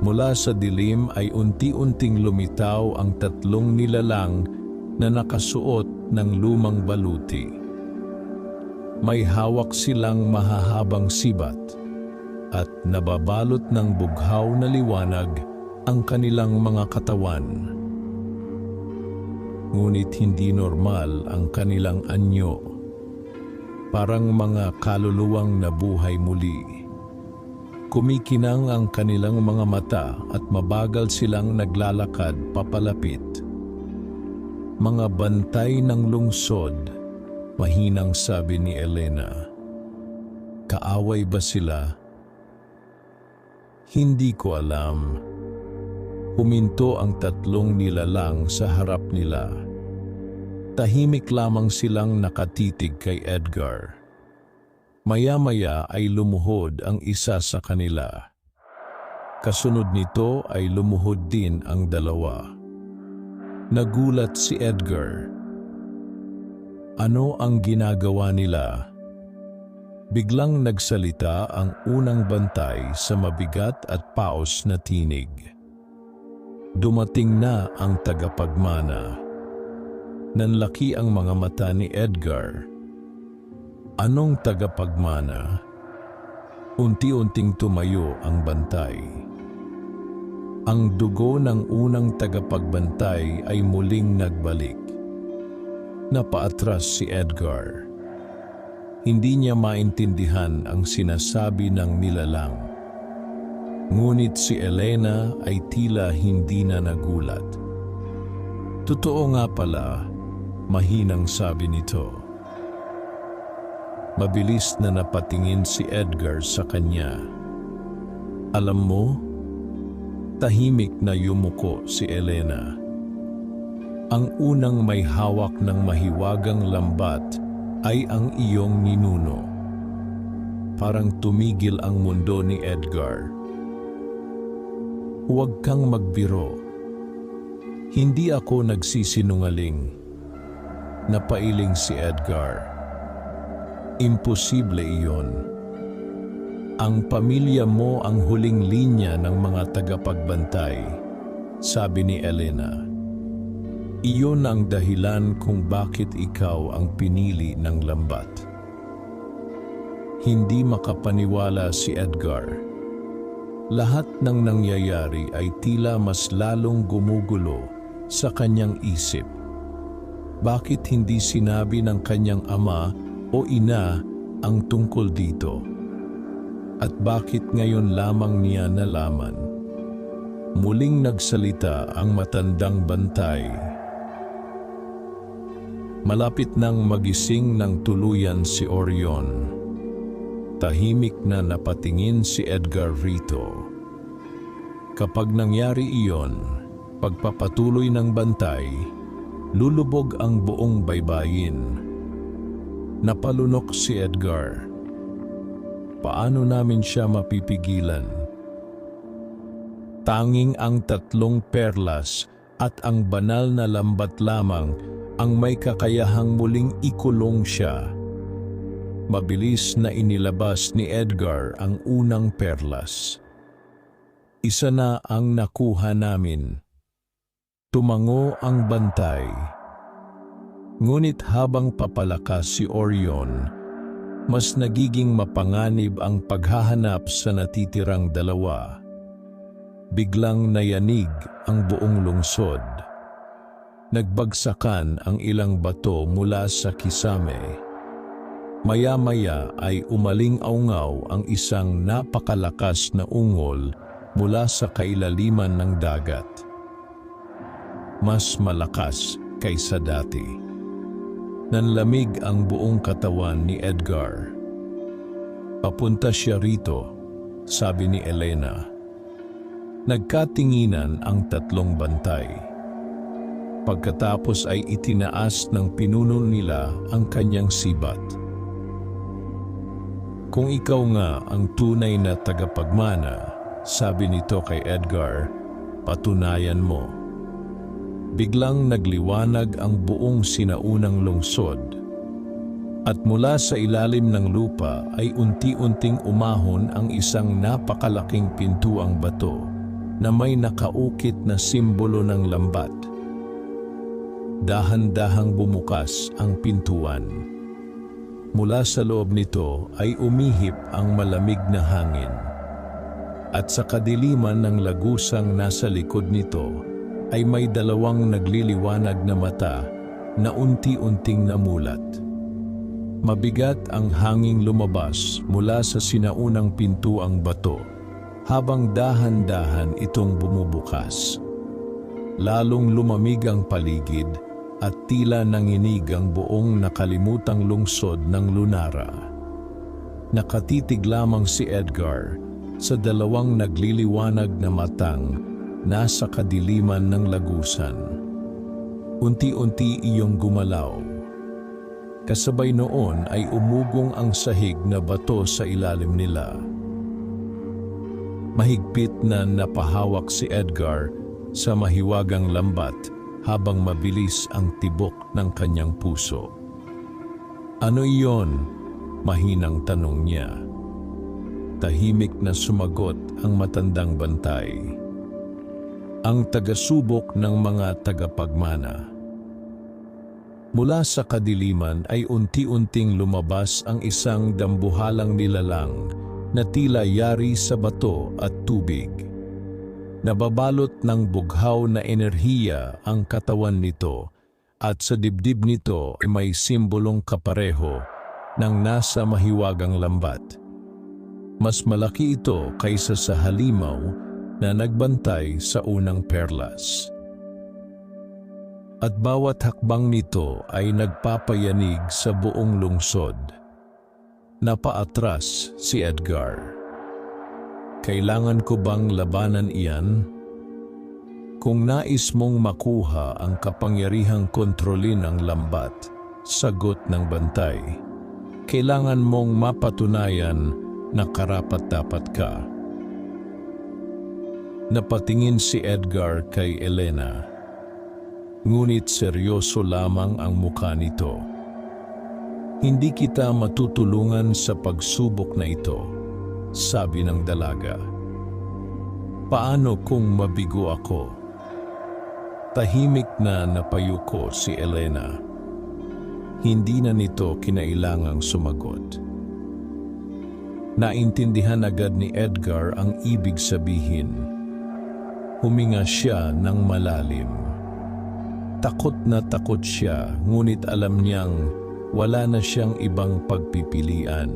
Mula sa dilim ay unti-unting lumitaw ang tatlong nilalang na nakasuot ng lumang baluti. May hawak silang mahahabang sibat at nababalot ng bughaw na liwanag ang kanilang mga katawan. Ngunit hindi normal ang kanilang anyo. Parang mga kaluluwang nabuhay muli. Kumikinang ang kanilang mga mata at mabagal silang naglalakad papalapit. Mga bantay ng lungsod, mahinang sabi ni Elena. Kaaway ba sila? Hindi ko alam. Huminto ang tatlong nilalang sa harap nila. Tahimik lamang silang nakatitig kay Edgar. Maya-maya ay lumuhod ang isa sa kanila. Kasunod nito ay lumuhod din ang dalawa. Nagulat si Edgar. Ano ang ginagawa nila? Biglang nagsalita ang unang bantay sa mabigat at paos na tinig. Dumating na ang tagapagmana. Nanlaki ang mga mata ni Edgar. Anong tagapagmana? Unti-unting tumayo ang bantay. Ang dugo ng unang tagapagbantay ay muling nagbalik. Napaatras si Edgar. Hindi niya maintindihan ang sinasabi ng nilalang. Ngunit si Elena ay tila hindi na nagulat. Totoo nga pala, mahinang sabi nito. Mabilis na napatingin si Edgar sa kanya. Alam mo, tahimik na yumuko si Elena. Ang unang may hawak ng mahiwagang lambat ay ang iyong ninuno. Parang tumigil ang mundo ni Edgar. Huwag kang magbiro. Hindi ako nagsisinungaling. Napailing si Edgar. Imposible iyon. Ang pamilya mo ang huling linya ng mga tagapagbantay, sabi ni Elena. Iyon ang dahilan kung bakit ikaw ang pinili ng lambat. Hindi makapaniwala si Edgar. Lahat ng nangyayari ay tila mas lalong gumugulo sa kanyang isip. Bakit hindi sinabi ng kanyang ama o ina ang tungkol dito? At bakit ngayon lamang niya nalaman? Muling nagsalita ang matandang bantay. Malapit nang magising ng tuluyan si Orion. Tahimik na napatingin si Edgar rito. Kapag nangyari iyon, pagpapatuloy ng bantay, lulubog ang buong baybayin. Napalunok si Edgar. Paano namin siya mapipigilan? Tanging ang 3 perlas at ang banal na lambat lamang ang may kakayahang muling ikulong siya. Mabilis na inilabas ni Edgar ang unang perlas. Isa na ang nakuha namin. Tumango ang bantay. Ngunit habang papalakas si Orion, mas nagiging mapanganib ang paghahanap sa natitirang 2. Biglang nayanig ang buong lungsod. Nagbagsakan ang ilang bato mula sa kisame. Maya-maya ay umaling-aungaw ang isang napakalakas na ungol mula sa kailaliman ng dagat. Mas malakas kaysa dati. Nanlamig ang buong katawan ni Edgar. Papunta siya rito, sabi ni Elena. Nagkatinginan ang 3 bantay. Pagkatapos ay itinaas ng pinuno nila ang kanyang sibat. Kung ikaw nga ang tunay na tagapagmana, sabi nito kay Edgar, patunayan mo. Biglang nagliwanag ang buong sinaunang lungsod. At mula sa ilalim ng lupa ay unti-unting umahon ang isang napakalaking pintuang bato na may nakaukit na simbolo ng lambat. Dahan-dahang bumukas ang pintuan. Mula sa loob nito ay umihip ang malamig na hangin. At sa kadiliman ng lagusang nasa likod nito ay may 2 nagliliwanag na mata na unti-unting namulat. Mabigat ang hanging lumabas mula sa sinaunang pintuang bato habang dahan-dahan itong bumubukas. Lalong lumamig ang paligid at tila nanginig ang buong nakalimutang lungsod ng Lunara. Nakatitig lamang si Edgar sa 2 nagliliwanag na matang nasa kadiliman ng lagusan. Unti-unti iyong gumalaw. Kasabay noon ay umugong ang sahig na bato sa ilalim nila. Mahigpit na napahawak si Edgar sa mahiwagang lambat habang mabilis ang tibok ng kanyang puso. Ano iyon? Mahinang tanong niya. Tahimik na sumagot ang matandang bantay. Ang tagasubok ng mga tagapagmana. Mula sa kadiliman ay unti-unting lumabas ang isang dambuhalang nilalang na tila yari sa bato at tubig. Nababalot ng bughaw na enerhiya ang katawan nito at sa dibdib nito ay may simbolong kapareho ng nasa mahiwagang lambat. Mas malaki ito kaysa sa halimaw na nagbantay sa unang perlas. At bawat hakbang nito ay nagpapayanig sa buong lungsod. Napaatras si Edgar. Kailangan ko bang labanan iyan? Kung nais mong makuha ang kapangyarihang kontrolin ang lambat, sagot ng bantay, kailangan mong mapatunayan na karapat-dapat ka. Napatingin si Edgar kay Elena. Ngunit seryoso lamang ang mukha nito. Hindi kita matutulungan sa pagsubok na ito, sabi ng dalaga. Paano kung mabigo ako? Tahimik na napayuko si Elena. Hindi na nito kinailangang sumagot. Naintindihan agad ni Edgar ang ibig sabihin. Huminga siya ng malalim. Takot na takot siya, ngunit alam niyang wala na siyang ibang pagpipilian.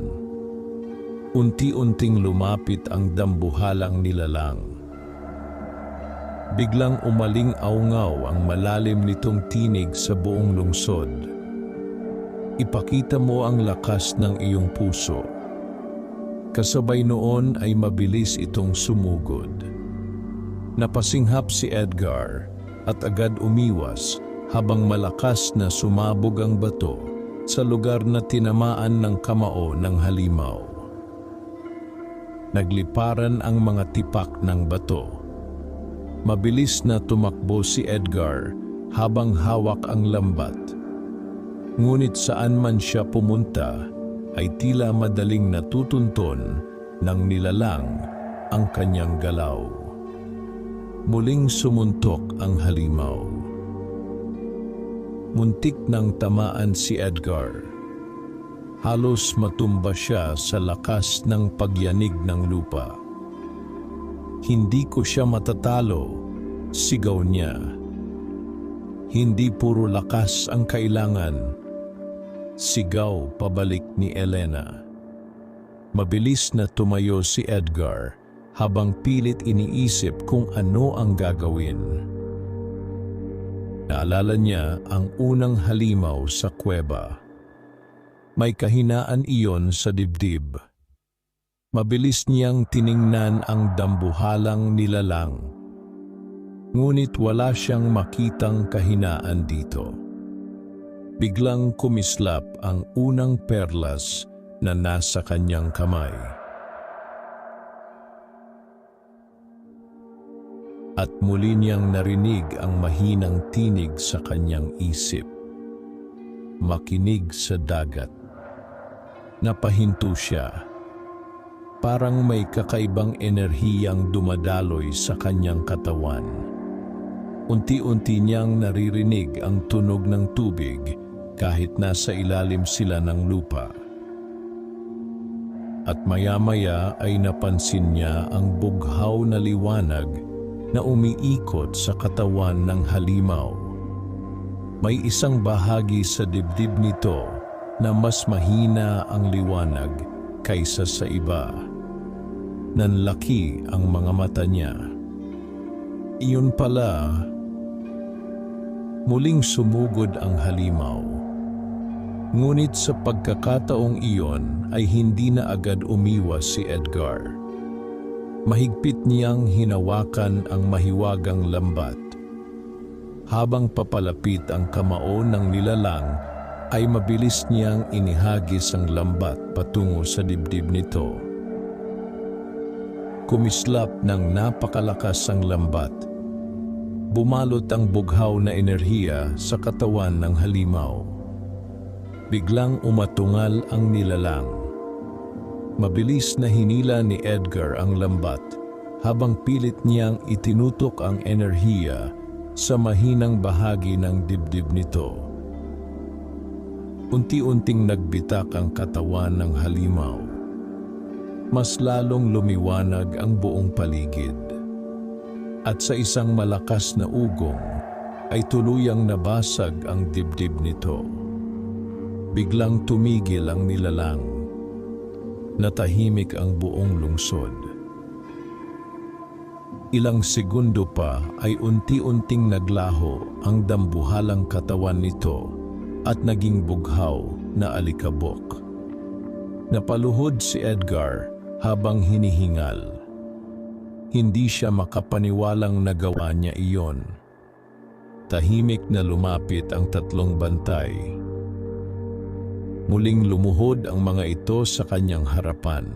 Unti-unting lumapit ang dambuhalang nilalang. Biglang umaling-aungaw ang malalim nitong tinig sa buong lungsod. Ipakita mo ang lakas ng iyong puso. Kasabay noon ay mabilis itong sumugod. Napasinghap si Edgar at agad umiwas habang malakas na sumabog ang bato sa lugar na tinamaan ng kamao ng halimaw. Nagliparan ang mga tipak ng bato. Mabilis na tumakbo si Edgar habang hawak ang lambat. Ngunit saan man siya pumunta ay tila madaling natutunton ng nilalang ang kanyang galaw. Muling sumuntok ang halimaw. Muntik nang tamaan si Edgar. Halos matumba siya sa lakas ng pagyanig ng lupa. Hindi ko siya matatalo, sigaw niya. Hindi puro lakas ang kailangan, sigaw pabalik ni Elena. Mabilis na tumayo si Edgar habang pilit iniisip kung ano ang gagawin. Naalala niya ang unang halimaw sa kuweba. May kahinaan iyon sa dibdib. Mabilis niyang tiningnan ang dambuhalang nilalang. Ngunit wala siyang makitang kahinaan dito. Biglang kumislap ang unang perlas na nasa kanyang kamay. At muli niyang narinig ang mahinang tinig sa kanyang isip. Makinig sa dagat. Napahinto siya. Parang may kakaibang enerhiyang dumadaloy sa kanyang katawan. Unti-unti niyang naririnig ang tunog ng tubig kahit nasa ilalim sila ng lupa. At maya-maya ay napansin niya ang bughaw na liwanag na umiikot sa katawan ng halimaw. May isang bahagi sa dibdib nito na mas mahina ang liwanag kaysa sa iba. Nanlaki ang mga mata niya. Iyon pala, muling sumugod ang halimaw. Ngunit sa pagkakataong iyon ay hindi na agad umiwas si Edgar. Mahigpit niyang hinawakan ang mahiwagang lambat. Habang papalapit ang kamao ng nilalang, ay mabilis niyang inihagis ang lambat patungo sa dibdib nito. Kumislap ng napakalakas ang lambat. Bumalot ang bughaw na enerhiya sa katawan ng halimaw. Biglang umatungal ang nilalang. Mabilis na hinila ni Edgar ang lambat habang pilit niyang itinutok ang enerhiya sa mahinang bahagi ng dibdib nito. Unti-unting nagbitak ang katawan ng halimaw. Mas lalong lumiwanag ang buong paligid. At sa isang malakas na ugong ay tuluyang nabasag ang dibdib nito. Biglang tumigil ang nilalang. Natahimik ang buong lungsod. Ilang segundo pa ay unti-unting naglaho ang dambuhalang katawan nito at naging bughaw na alikabok. Napaluhod si Edgar habang hinihingal. Hindi siya makapaniwalang nagawa niya iyon. Tahimik na lumapit ang tatlong bantay. Muling lumuhod ang mga ito sa kanyang harapan.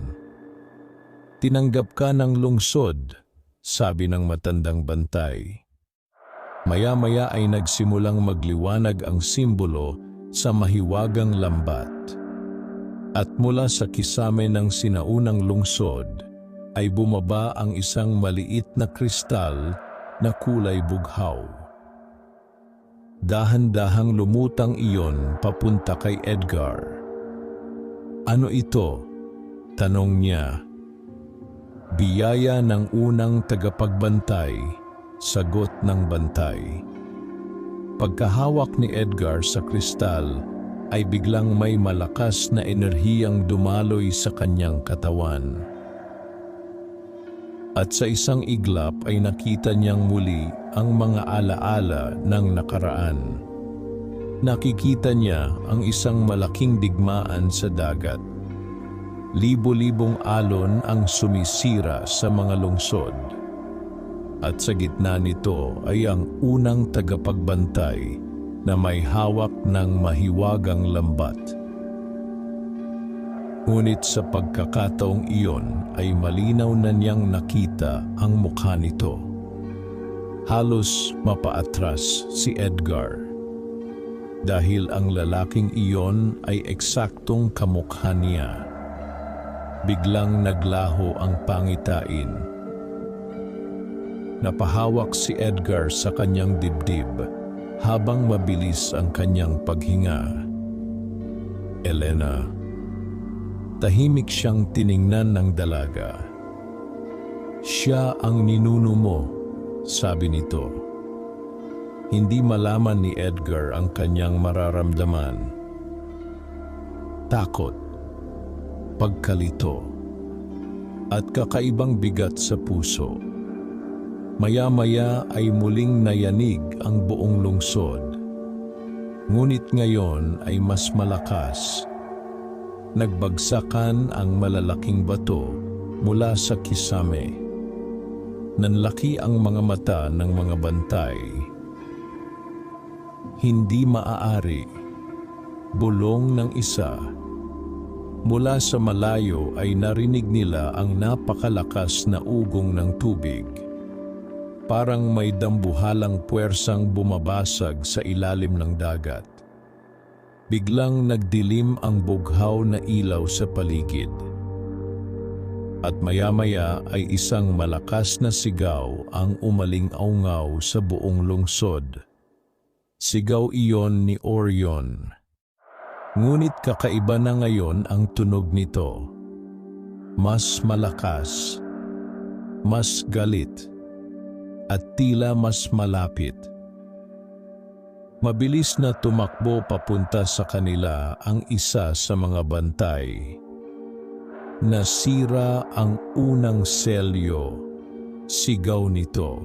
"Tinanggap ka ng lungsod," sabi ng matandang bantay. Maya-maya ay nagsimulang magliwanag ang simbolo sa mahiwagang lambat. At mula sa kisame ng sinaunang lungsod ay bumaba ang isang maliit na kristal na kulay bughaw. Dahan-dahang lumutang iyon papunta kay Edgar. "Ano ito?" tanong niya. "Biyaya ng unang tagapagbantay," sagot ng bantay. Pagkahawak ni Edgar sa kristal, ay biglang may malakas na enerhiyang dumaloy sa kanyang katawan. At sa isang iglap ay nakita niyang muli ang mga alaala ng nakaraan. Nakikita niya ang isang malaking digmaan sa dagat. Libo-libong alon ang sumisira sa mga lungsod. At sa gitna nito ay ang unang tagapagbantay na may hawak ng mahiwagang lambat. Ngunit sa pagkakataong iyon ay malinaw na niyang nakita ang mukha nito. Halos mapaatras si Edgar. Dahil ang lalaking iyon ay eksaktong kamukha niya. Biglang naglaho ang pangitain. Napahawak si Edgar sa kanyang dibdib habang mabilis ang kanyang paghinga. "Elena." Tahimik siyang tiningnan ng dalaga. "Siya ang ninuno mo," sabi nito. Hindi malaman ni Edgar ang kanyang mararamdaman. Takot, pagkalito, at kakaibang bigat sa puso. Maya-maya ay muling nayanig ang buong lungsod. Ngunit ngayon ay mas malakas. Nagbagsakan ang malalaking bato mula sa kisame. Nanlaki ang mga mata ng mga bantay. Hindi maaari. Bulong ng isa. Mula sa malayo ay narinig nila ang napakalakas na ugong ng tubig. Parang may dambuhalang puwersang bumabasag sa ilalim ng dagat. Biglang nagdilim ang bughaw na ilaw sa paligid. At maya-maya ay isang malakas na sigaw ang umaling-aungaw sa buong lungsod. Sigaw iyon ni Orion. Ngunit kakaiba na ngayon ang tunog nito. Mas malakas, mas galit, at tila mas malapit. Mabilis na tumakbo papunta sa kanila ang isa sa mga bantay. Nasira ang unang selyo. Sigaw nito.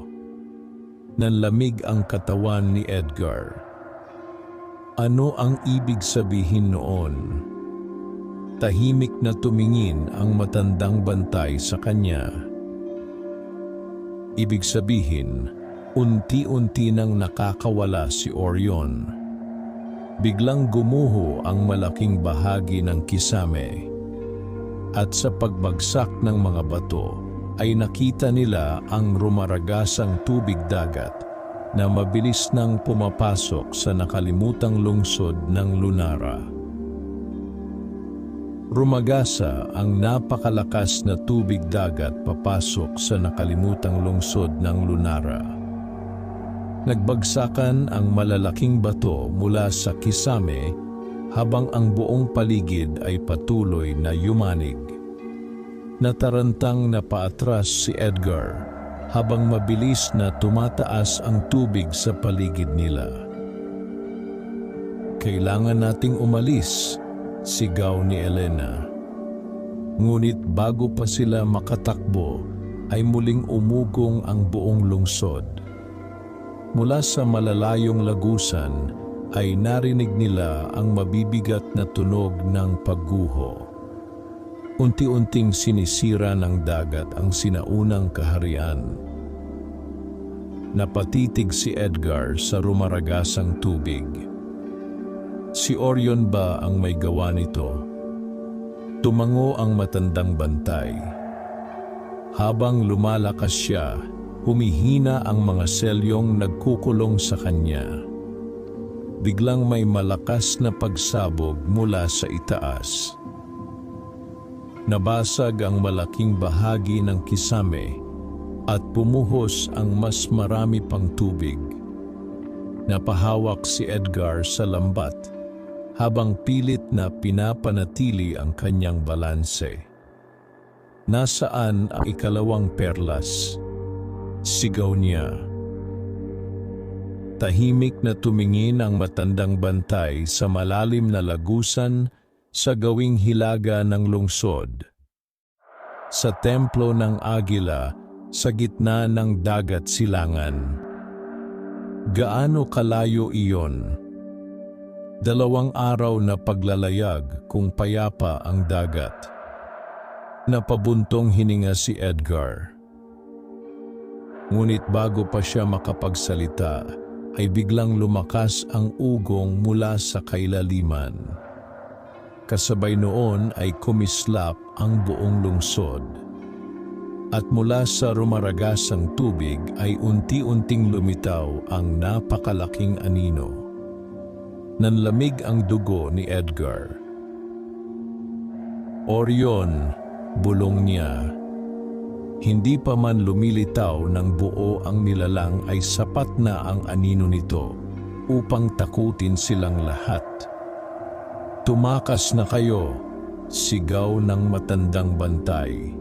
Nanlamig ang katawan ni Edgar. Ano ang ibig sabihin noon? Tahimik na tumingin ang matandang bantay sa kanya. Ibig sabihin, unti-unti nang nakakawala si Orion. Biglang gumuho ang malaking bahagi ng kisame. At sa pagbagsak ng mga bato, ay nakita nila ang rumaragasang tubig dagat na mabilis nang pumapasok sa nakalimutang lungsod ng Lunara. Rumagasa ang napakalakas na tubig dagat papasok sa nakalimutang lungsod ng Lunara. Nagbagsakan ang malalaking bato mula sa kisame habang ang buong paligid ay patuloy na yumanig. Natarantang napaatras si Edgar habang mabilis na tumataas ang tubig sa paligid nila. "Kailangan nating umalis," sigaw ni Elena. Ngunit bago pa sila makatakbo, ay muling umugong ang buong lungsod. Mula sa malalayong lagusan ay narinig nila ang mabibigat na tunog ng pagguho. Unti-unting sinisira ng dagat ang sinaunang kaharian. Napatitig si Edgar sa rumaragasang tubig. Si Orion ba ang may gawa nito? Tumango ang matandang bantay. Habang lumalakas siya, humihina ang mga selyong nagkukulong sa kanya. Biglang may malakas na pagsabog mula sa itaas. Nabasag ang malaking bahagi ng kisame at pumuhos ang mas marami pang tubig. Napahawak si Edgar sa lambat habang pilit na pinapanatili ang kanyang balanse. "Nasaan ang ikalawang perlas?" sigaw niya. Tahimik na tumingin ang matandang bantay sa malalim na lagusan sa gawing hilaga ng lungsod. Sa templo ng Agila, sa gitna ng dagat silangan. Gaano kalayo iyon? 2 araw na paglalayag kung payapa ang dagat. Napabuntong hininga si Edgar. Ngunit bago pa siya makapagsalita, ay biglang lumakas ang ugong mula sa kailaliman. Kasabay noon ay kumislap ang buong lungsod. At mula sa rumaragasang tubig ay unti-unting lumitaw ang napakalaking anino. Nanlamig ang dugo ni Edgar. "Orion," bulong niya. Hindi pa man lumilitaw ng buo ang nilalang ay sapat na ang anino nito upang takutin silang lahat. "Tumakas na kayo," sigaw ng matandang bantay.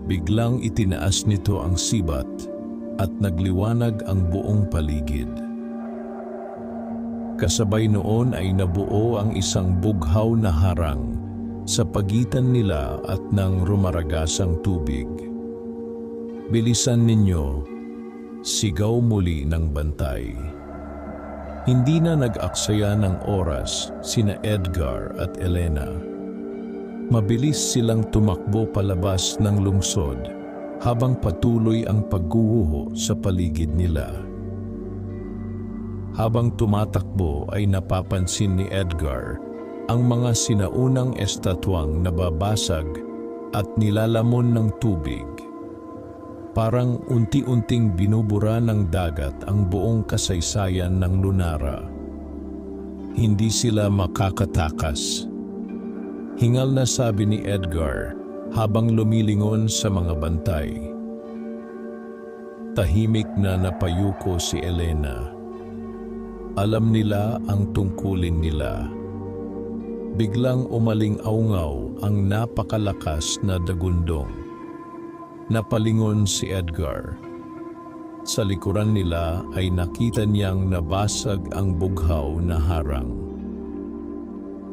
Biglang itinaas nito ang sibat at nagliwanag ang buong paligid. Kasabay noon ay nabuo ang isang bughaw na harang sa pagitan nila at ng rumaragasang tubig. "Bilisan ninyo," sigaw muli ng bantay. Hindi na nag-aksaya ng oras sina Edgar at Elena. Mabilis silang tumakbo palabas ng lungsod habang patuloy ang pagguho sa paligid nila. Habang tumatakbo ay napapansin ni Edgar ang mga sinaunang estatwang nababasag at nilalamon ng tubig. Parang unti-unting binubura ng dagat ang buong kasaysayan ng Lunara. Hindi sila makakatakas. Hingal na sabi ni Edgar habang lumilingon sa mga bantay. Tahimik na napayuko si Elena. Alam nila ang tungkulin nila. Biglang umaling-aungaw ang napakalakas na dagundong. Napalingon si Edgar. Sa likuran nila ay nakita niyang nabasag ang bughaw na harang.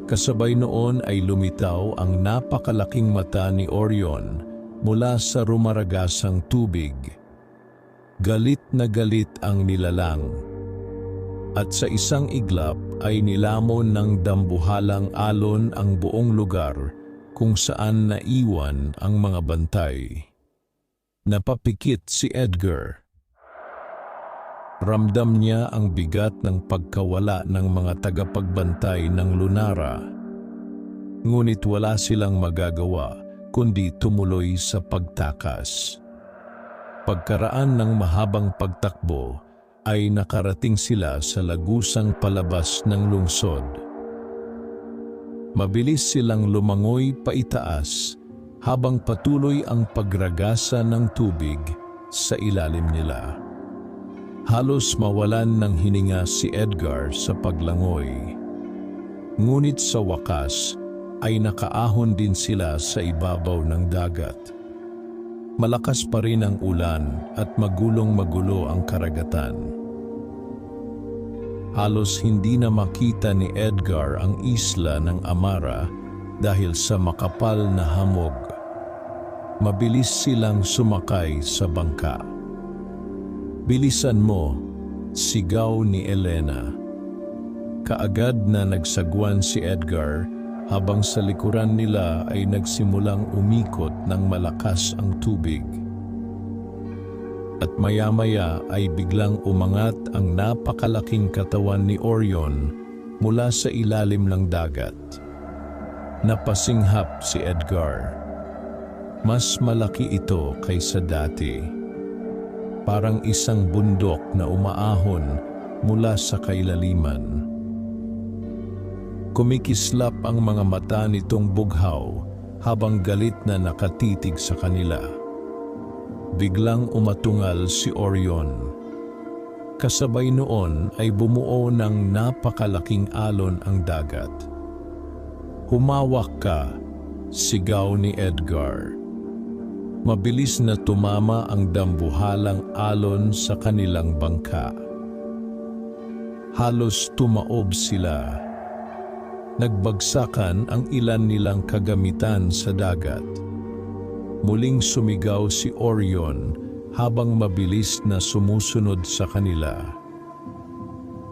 Kasabay noon ay lumitaw ang napakalaking mata ni Orion mula sa rumaragasang tubig. Galit na galit ang nilalang. At sa isang iglap ay nilamon ng dambuhalang alon ang buong lugar kung saan naiwan ang mga bantay. Napapikit si Edgar. Ramdam niya ang bigat ng pagkawala ng mga tagapagbantay ng Lunara. Ngunit wala silang magagawa kundi tumuloy sa pagtakas. Pagkaraan ng mahabang pagtakbo ay nakarating sila sa lagusang palabas ng lungsod. Mabilis silang lumangoy paitaas habang patuloy ang pagragasa ng tubig sa ilalim nila. Halos mawalan ng hininga si Edgar sa paglangoy. Ngunit sa wakas ay nakaahon din sila sa ibabaw ng dagat. Malakas pa rin ang ulan at magulong-magulo ang karagatan. Halos hindi na makita ni Edgar ang isla ng Amara dahil sa makapal na hamog. Mabilis silang sumakay sa bangka. "Bilisan mo," sigaw ni Elena. Kaagad na nagsagwan si Edgar habang sa likuran nila ay nagsimulang umikot ng malakas ang tubig. At maya-maya ay biglang umangat ang napakalaking katawan ni Orion mula sa ilalim ng dagat. Napasinghap si Edgar. Mas malaki ito kaysa dati. Parang isang bundok na umaahon mula sa kailaliman. Kumikislap ang mga mata nitong bughaw habang galit na nakatitig sa kanila. Biglang umatungal si Orion. Kasabay noon ay bumuo ng napakalaking alon ang dagat. "Humawak ka," sigaw ni Edgar. Mabilis na tumama ang dambuhalang alon sa kanilang bangka. Halos tumaob sila. Nagbagsakan ang ilan nilang kagamitan sa dagat. Muling sumigaw si Orion habang mabilis na sumusunod sa kanila.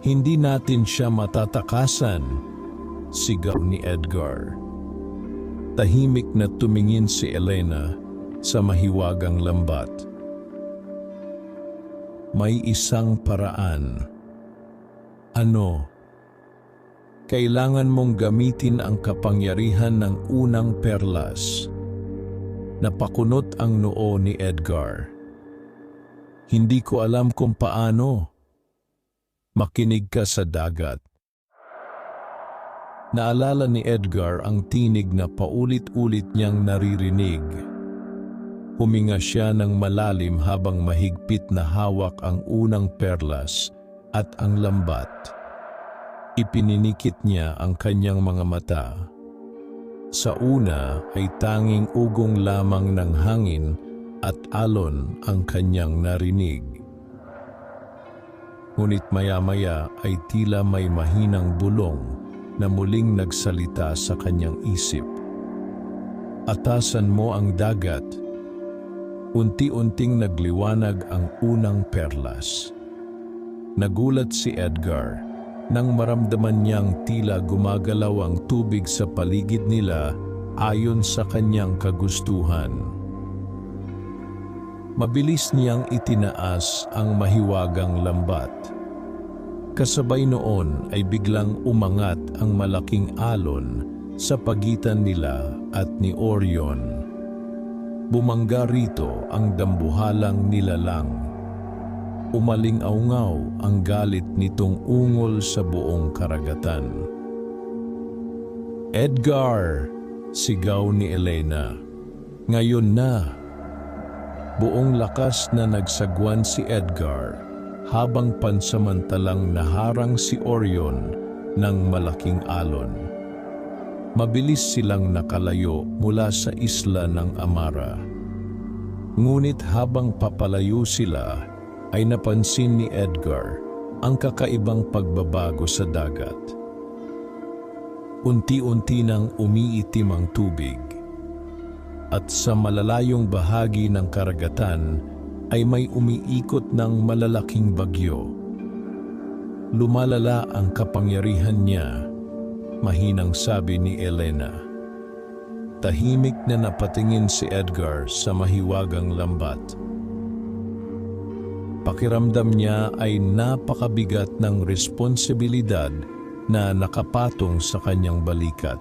"Hindi natin siya matatakasan," sigaw ni Edgar. Tahimik na tumingin si Elena sa mahiwagang lambat. "May isang paraan." "Ano?" "Kailangan mong gamitin ang kapangyarihan ng unang perlas." Napakunot ang noo ni Edgar. "Hindi ko alam kung paano." "Makinig ka sa dagat." Naalala ni Edgar ang tinig na paulit-ulit niyang naririnig. Huminga siya ng malalim habang mahigpit na hawak ang unang perlas at ang lambat. Ipininikit niya ang kanyang mga mata. Sa una ay tanging ugong lamang ng hangin at alon ang kanyang narinig. Ngunit maya-maya ay tila may mahinang bulong na muling nagsalita sa kanyang isip. "Atasan mo ang dagat." Unti-unting nagliwanag ang unang perlas. Nagulat si Edgar nang maramdaman niyang tila gumagalaw ang tubig sa paligid nila ayon sa kanyang kagustuhan. Mabilis niyang itinaas ang mahiwagang lambat. Kasabay noon ay biglang umangat ang malaking alon sa pagitan nila at ni Orion. Bumangga rito ang dambuhalang nilalang. Umaling-aungaw ang galit nitong ungol sa buong karagatan. "Edgar!" sigaw ni Elena. "Ngayon na!" Buong lakas na nagsagwan si Edgar habang pansamantalang naharang si Orion ng malaking alon. Mabilis silang nakalayo mula sa isla ng Amara. Ngunit habang papalayo sila, ay napansin ni Edgar ang kakaibang pagbabago sa dagat. Unti-unti nang umiitim ang tubig, at sa malalayong bahagi ng karagatan ay may umiikot ng malalaking bagyo. "Lumalala ang kapangyarihan niya," mahinang sabi ni Elena. Tahimik na napatingin si Edgar sa mahiwagang lambat. Pakiramdam niya ay napakabigat ng responsibilidad na nakapatong sa kanyang balikat.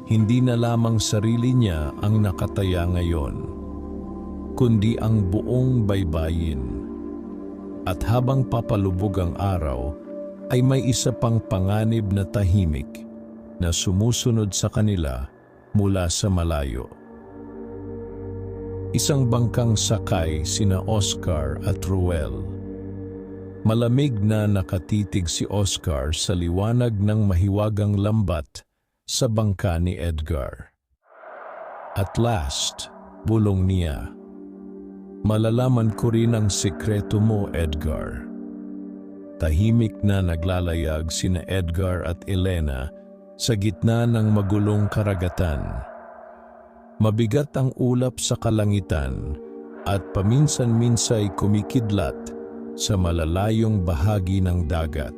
Hindi na lamang sarili niya ang nakataya ngayon, kundi ang buong baybayin. At habang papalubog ang araw, ay may isa pang panganib na tahimik na sumusunod sa kanila mula sa malayo. Isang bangkang sakay sina Oscar at Ruel. Malamig na nakatitig si Oscar sa liwanag ng mahiwagang lambat sa bangka ni Edgar. At last, bulong niya, Malalaman ko rin ang sikreto mo, Edgar. Tahimik na naglalayag sina Edgar at Elena sa gitna ng magulong karagatan. Mabigat ang ulap sa kalangitan at paminsan-minsay kumikidlat sa malalayong bahagi ng dagat.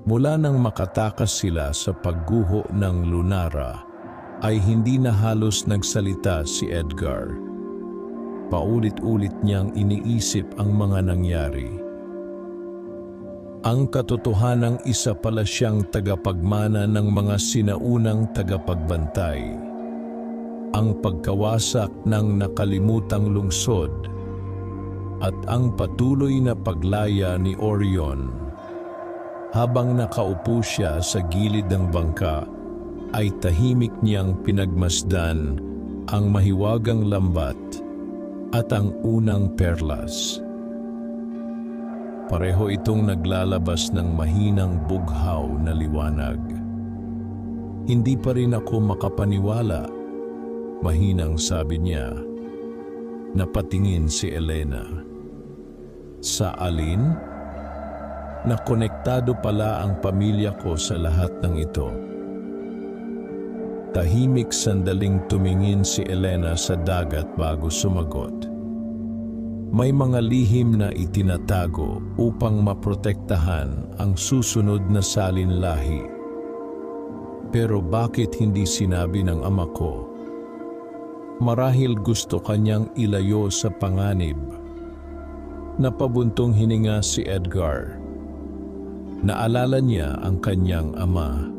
Mula nang makatakas sila sa pagguho ng Lunara, ay hindi na halos nagsalita si Edgar. Paulit-ulit niyang iniisip ang mga nangyari. Ang katotohanang isa pala siyang tagapagmana ng mga sinaunang tagapagbantay. Ang pagkawasak ng nakalimutang lungsod at ang patuloy na paglaya ni Orion. Habang nakaupo siya sa gilid ng bangka, ay tahimik niyang pinagmasdan ang mahiwagang lambat at ang unang perlas. Pareho itong naglalabas ng mahinang bughaw na liwanag. Hindi pa rin ako makapaniwala, mahinang sabi niya. Napatingin si Elena. Sa alin? Na konektado pala ang pamilya ko sa lahat ng ito. Tahimik sandaling tumingin si Elena sa dagat bago sumagot. May mga lihim na itinatago upang maprotektahan ang susunod na salinlahi. Pero bakit hindi sinabi ng ama ko? Marahil gusto kanyang ilayo sa panganib. Napabuntong hininga si Edgar. Naalala niya ang kanyang ama.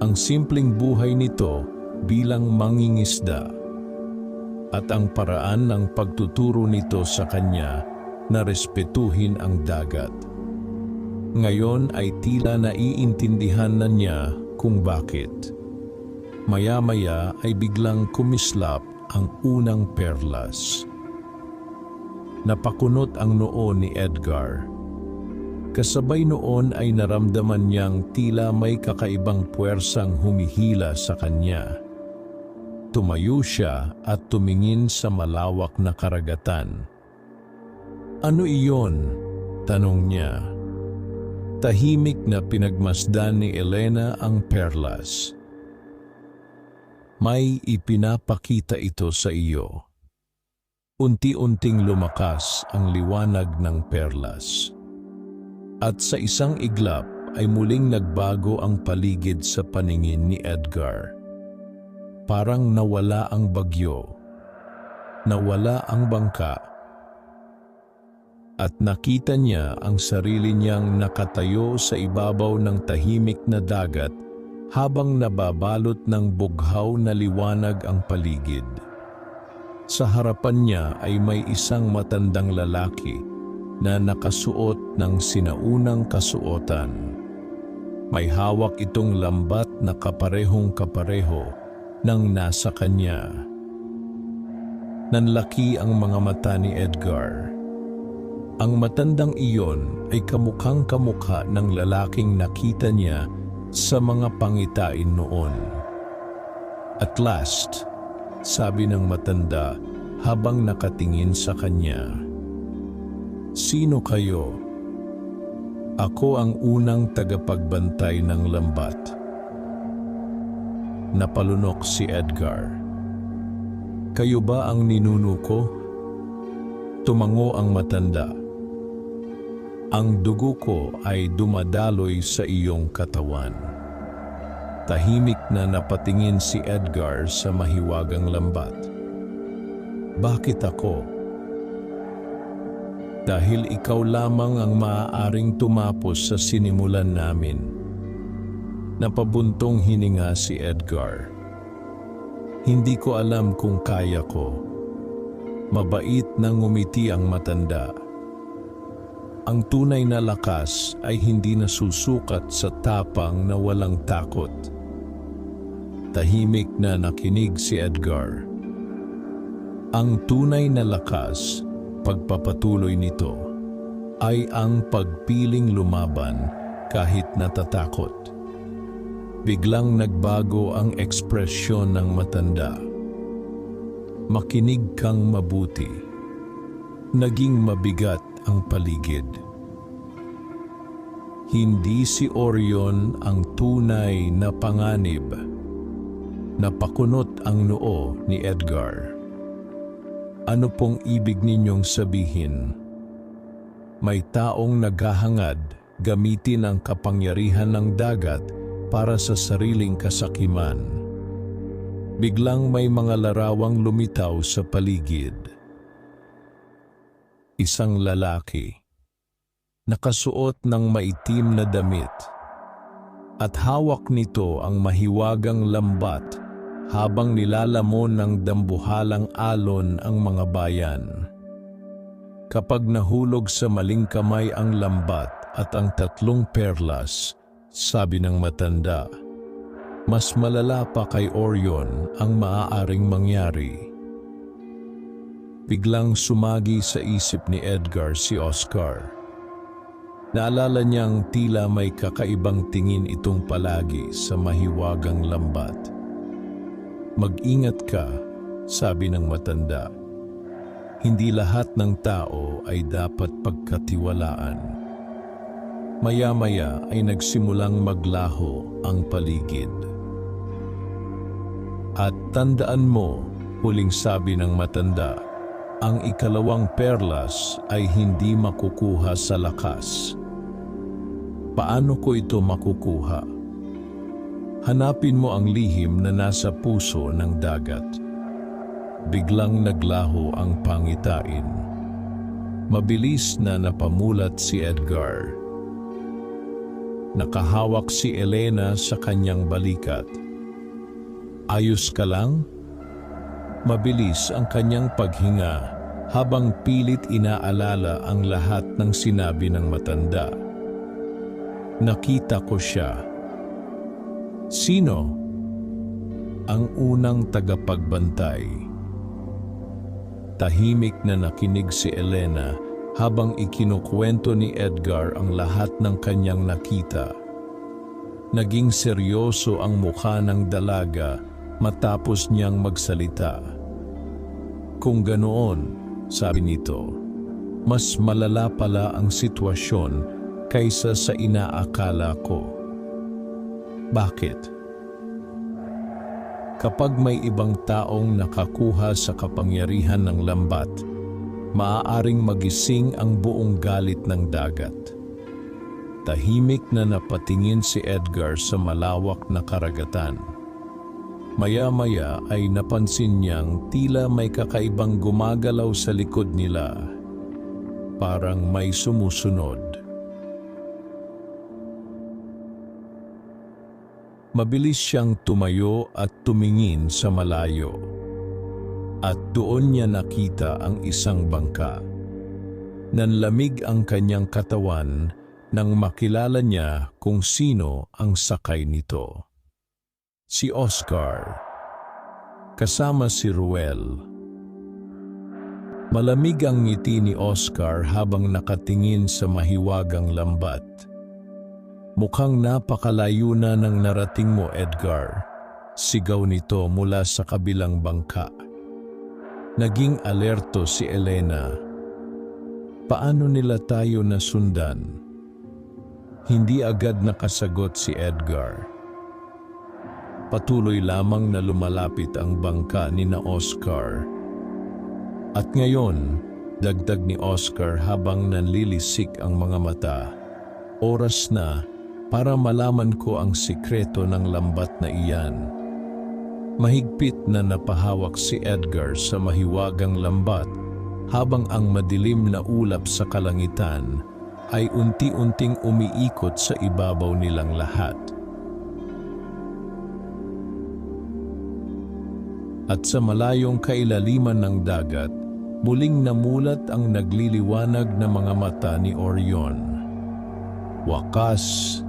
Ang simpleng buhay nito bilang mangingisda at ang paraan ng pagtuturo nito sa kanya na respetuhin ang dagat. Ngayon ay tila naiintindihan na niya kung bakit. Maya-maya ay biglang kumislap ang unang perlas. Napakunot ang noo ni Edgar. Kasabay noon ay naramdaman niyang tila may kakaibang puwersang humihila sa kanya. Tumayo siya at tumingin sa malawak na karagatan. Ano iyon? Tanong niya. Tahimik na pinagmasdan ni Elena ang perlas. May ipinapakita ito sa iyo. Unti-unting lumakas ang liwanag ng perlas. At sa isang iglap ay muling nagbago ang paligid sa paningin ni Edgar. Parang nawala ang bagyo, nawala ang bangka, at nakita niya ang sarili niyang nakatayo sa ibabaw ng tahimik na dagat habang nababalot ng bughaw na liwanag ang paligid. Sa harapan niya ay may isang matandang lalaki na nakasuot ng sinaunang kasuotan. May hawak itong lambat na kaparehong-kapareho ng nasa kanya. Nanlaki ang mga mata ni Edgar. Ang matandang iyon ay kamukhang-kamukha ng lalaking nakita niya sa mga pangitain noon. At last, sabi ng matanda habang nakatingin sa kanya, "Sino kayo?" "Ako ang unang tagapagbantay ng lambat." Napalunok si Edgar. "Kayo ba ang ninuno ko?" Tumango ang matanda. "Ang dugo ko ay dumadaloy sa iyong katawan." Tahimik na napatingin si Edgar sa mahiwagang lambat. "Bakit ako?" "Dahil ikaw lamang ang maaaring tumapos sa sinimulan namin." Napabuntong hininga si Edgar. "Hindi ko alam kung kaya ko." Mabait na ngumiti ang matanda. "Ang tunay na lakas ay hindi nasusukat sa tapang na walang takot." Tahimik na nakinig si Edgar. Ang tunay na lakas, pagpapatuloy nito, ay ang pagpiling lumaban kahit natatakot. Biglang nagbago ang ekspresyon ng matanda. "Makinig kang mabuti." Naging mabigat ang paligid. Hindi si Orion ang tunay na panganib. Napakunot ang noo ni Edgar. Ano pong ibig ninyong sabihin? May taong naghahangad gamitin ang kapangyarihan ng dagat para sa sariling kasakiman. Biglang may mga larawang lumitaw sa paligid. Isang lalaki, nakasuot ng maitim na damit, at hawak nito ang mahiwagang lambat habang nilalamon ng dambuhalang alon ang mga bayan. Kapag nahulog sa maling kamay ang lambat at ang 3 perlas, sabi ng matanda, mas malala pa kay Orion ang maaaring mangyari. Biglang sumagi sa isip ni Edgar si Oscar. Naalala niyang tila may kakaibang tingin itong palagi sa mahiwagang lambat. Mag-ingat ka, sabi ng matanda. Hindi lahat ng tao ay dapat pagkatiwalaan. Maya-maya ay nagsimulang maglaho ang paligid. At tandaan mo, huling sabi ng matanda, ang ikalawang perlas ay hindi makukuha sa lakas. Paano ko ito makukuha? Hanapin mo ang lihim na nasa puso ng dagat. Biglang naglaho ang pangitain. Mabilis na napamulat si Edgar. Nakahawak si Elena sa kanyang balikat. Ayos ka lang? Mabilis ang kanyang paghinga habang pilit inaalala ang lahat ng sinabi ng matanda. Nakita ko siya. Sino? Ang unang tagapagbantay. Tahimik na nakinig si Elena habang ikinukwento ni Edgar ang lahat ng kanyang nakita. Naging seryoso ang mukha ng dalaga matapos niyang magsalita. Kung ganoon, sabi nito, mas malala pala ang sitwasyon kaysa sa inaakala ko. Bakit? Kapag may ibang taong nakakuha sa kapangyarihan ng lambat, maaaring magising ang buong galit ng dagat. Tahimik na napatingin si Edgar sa malawak na karagatan. Maya-maya ay napansin niyang tila may kakaibang gumagalaw sa likod nila. Parang may sumusunod. Mabilis siyang tumayo at tumingin sa malayo. At doon niya nakita ang isang bangka. Nanlamig ang kanyang katawan nang makilala niya kung sino ang sakay nito. Si Oscar, kasama si Ruel. Malamig ang ngiti ni Oscar habang nakatingin sa mahiwagang lambat. Mukhang napakalayo na ng narating mo, Edgar. Sigaw nito mula sa kabilang bangka. Naging alerto si Elena. Paano nila tayo nasundan? Hindi agad nakasagot si Edgar. Patuloy lamang na lumalapit ang bangka ni na Oscar. At ngayon, dagdag ni Oscar habang nanlilisik ang mga mata, oras na para malaman ko ang sikreto ng lambat na iyan. Mahigpit na napahawak si Edgar sa mahiwagang lambat habang ang madilim na ulap sa kalangitan ay unti-unting umiikot sa ibabaw nilang lahat. At sa malayong kailaliman ng dagat, muling namulat ang nagliliwanag na mga mata ni Orion. Wakas,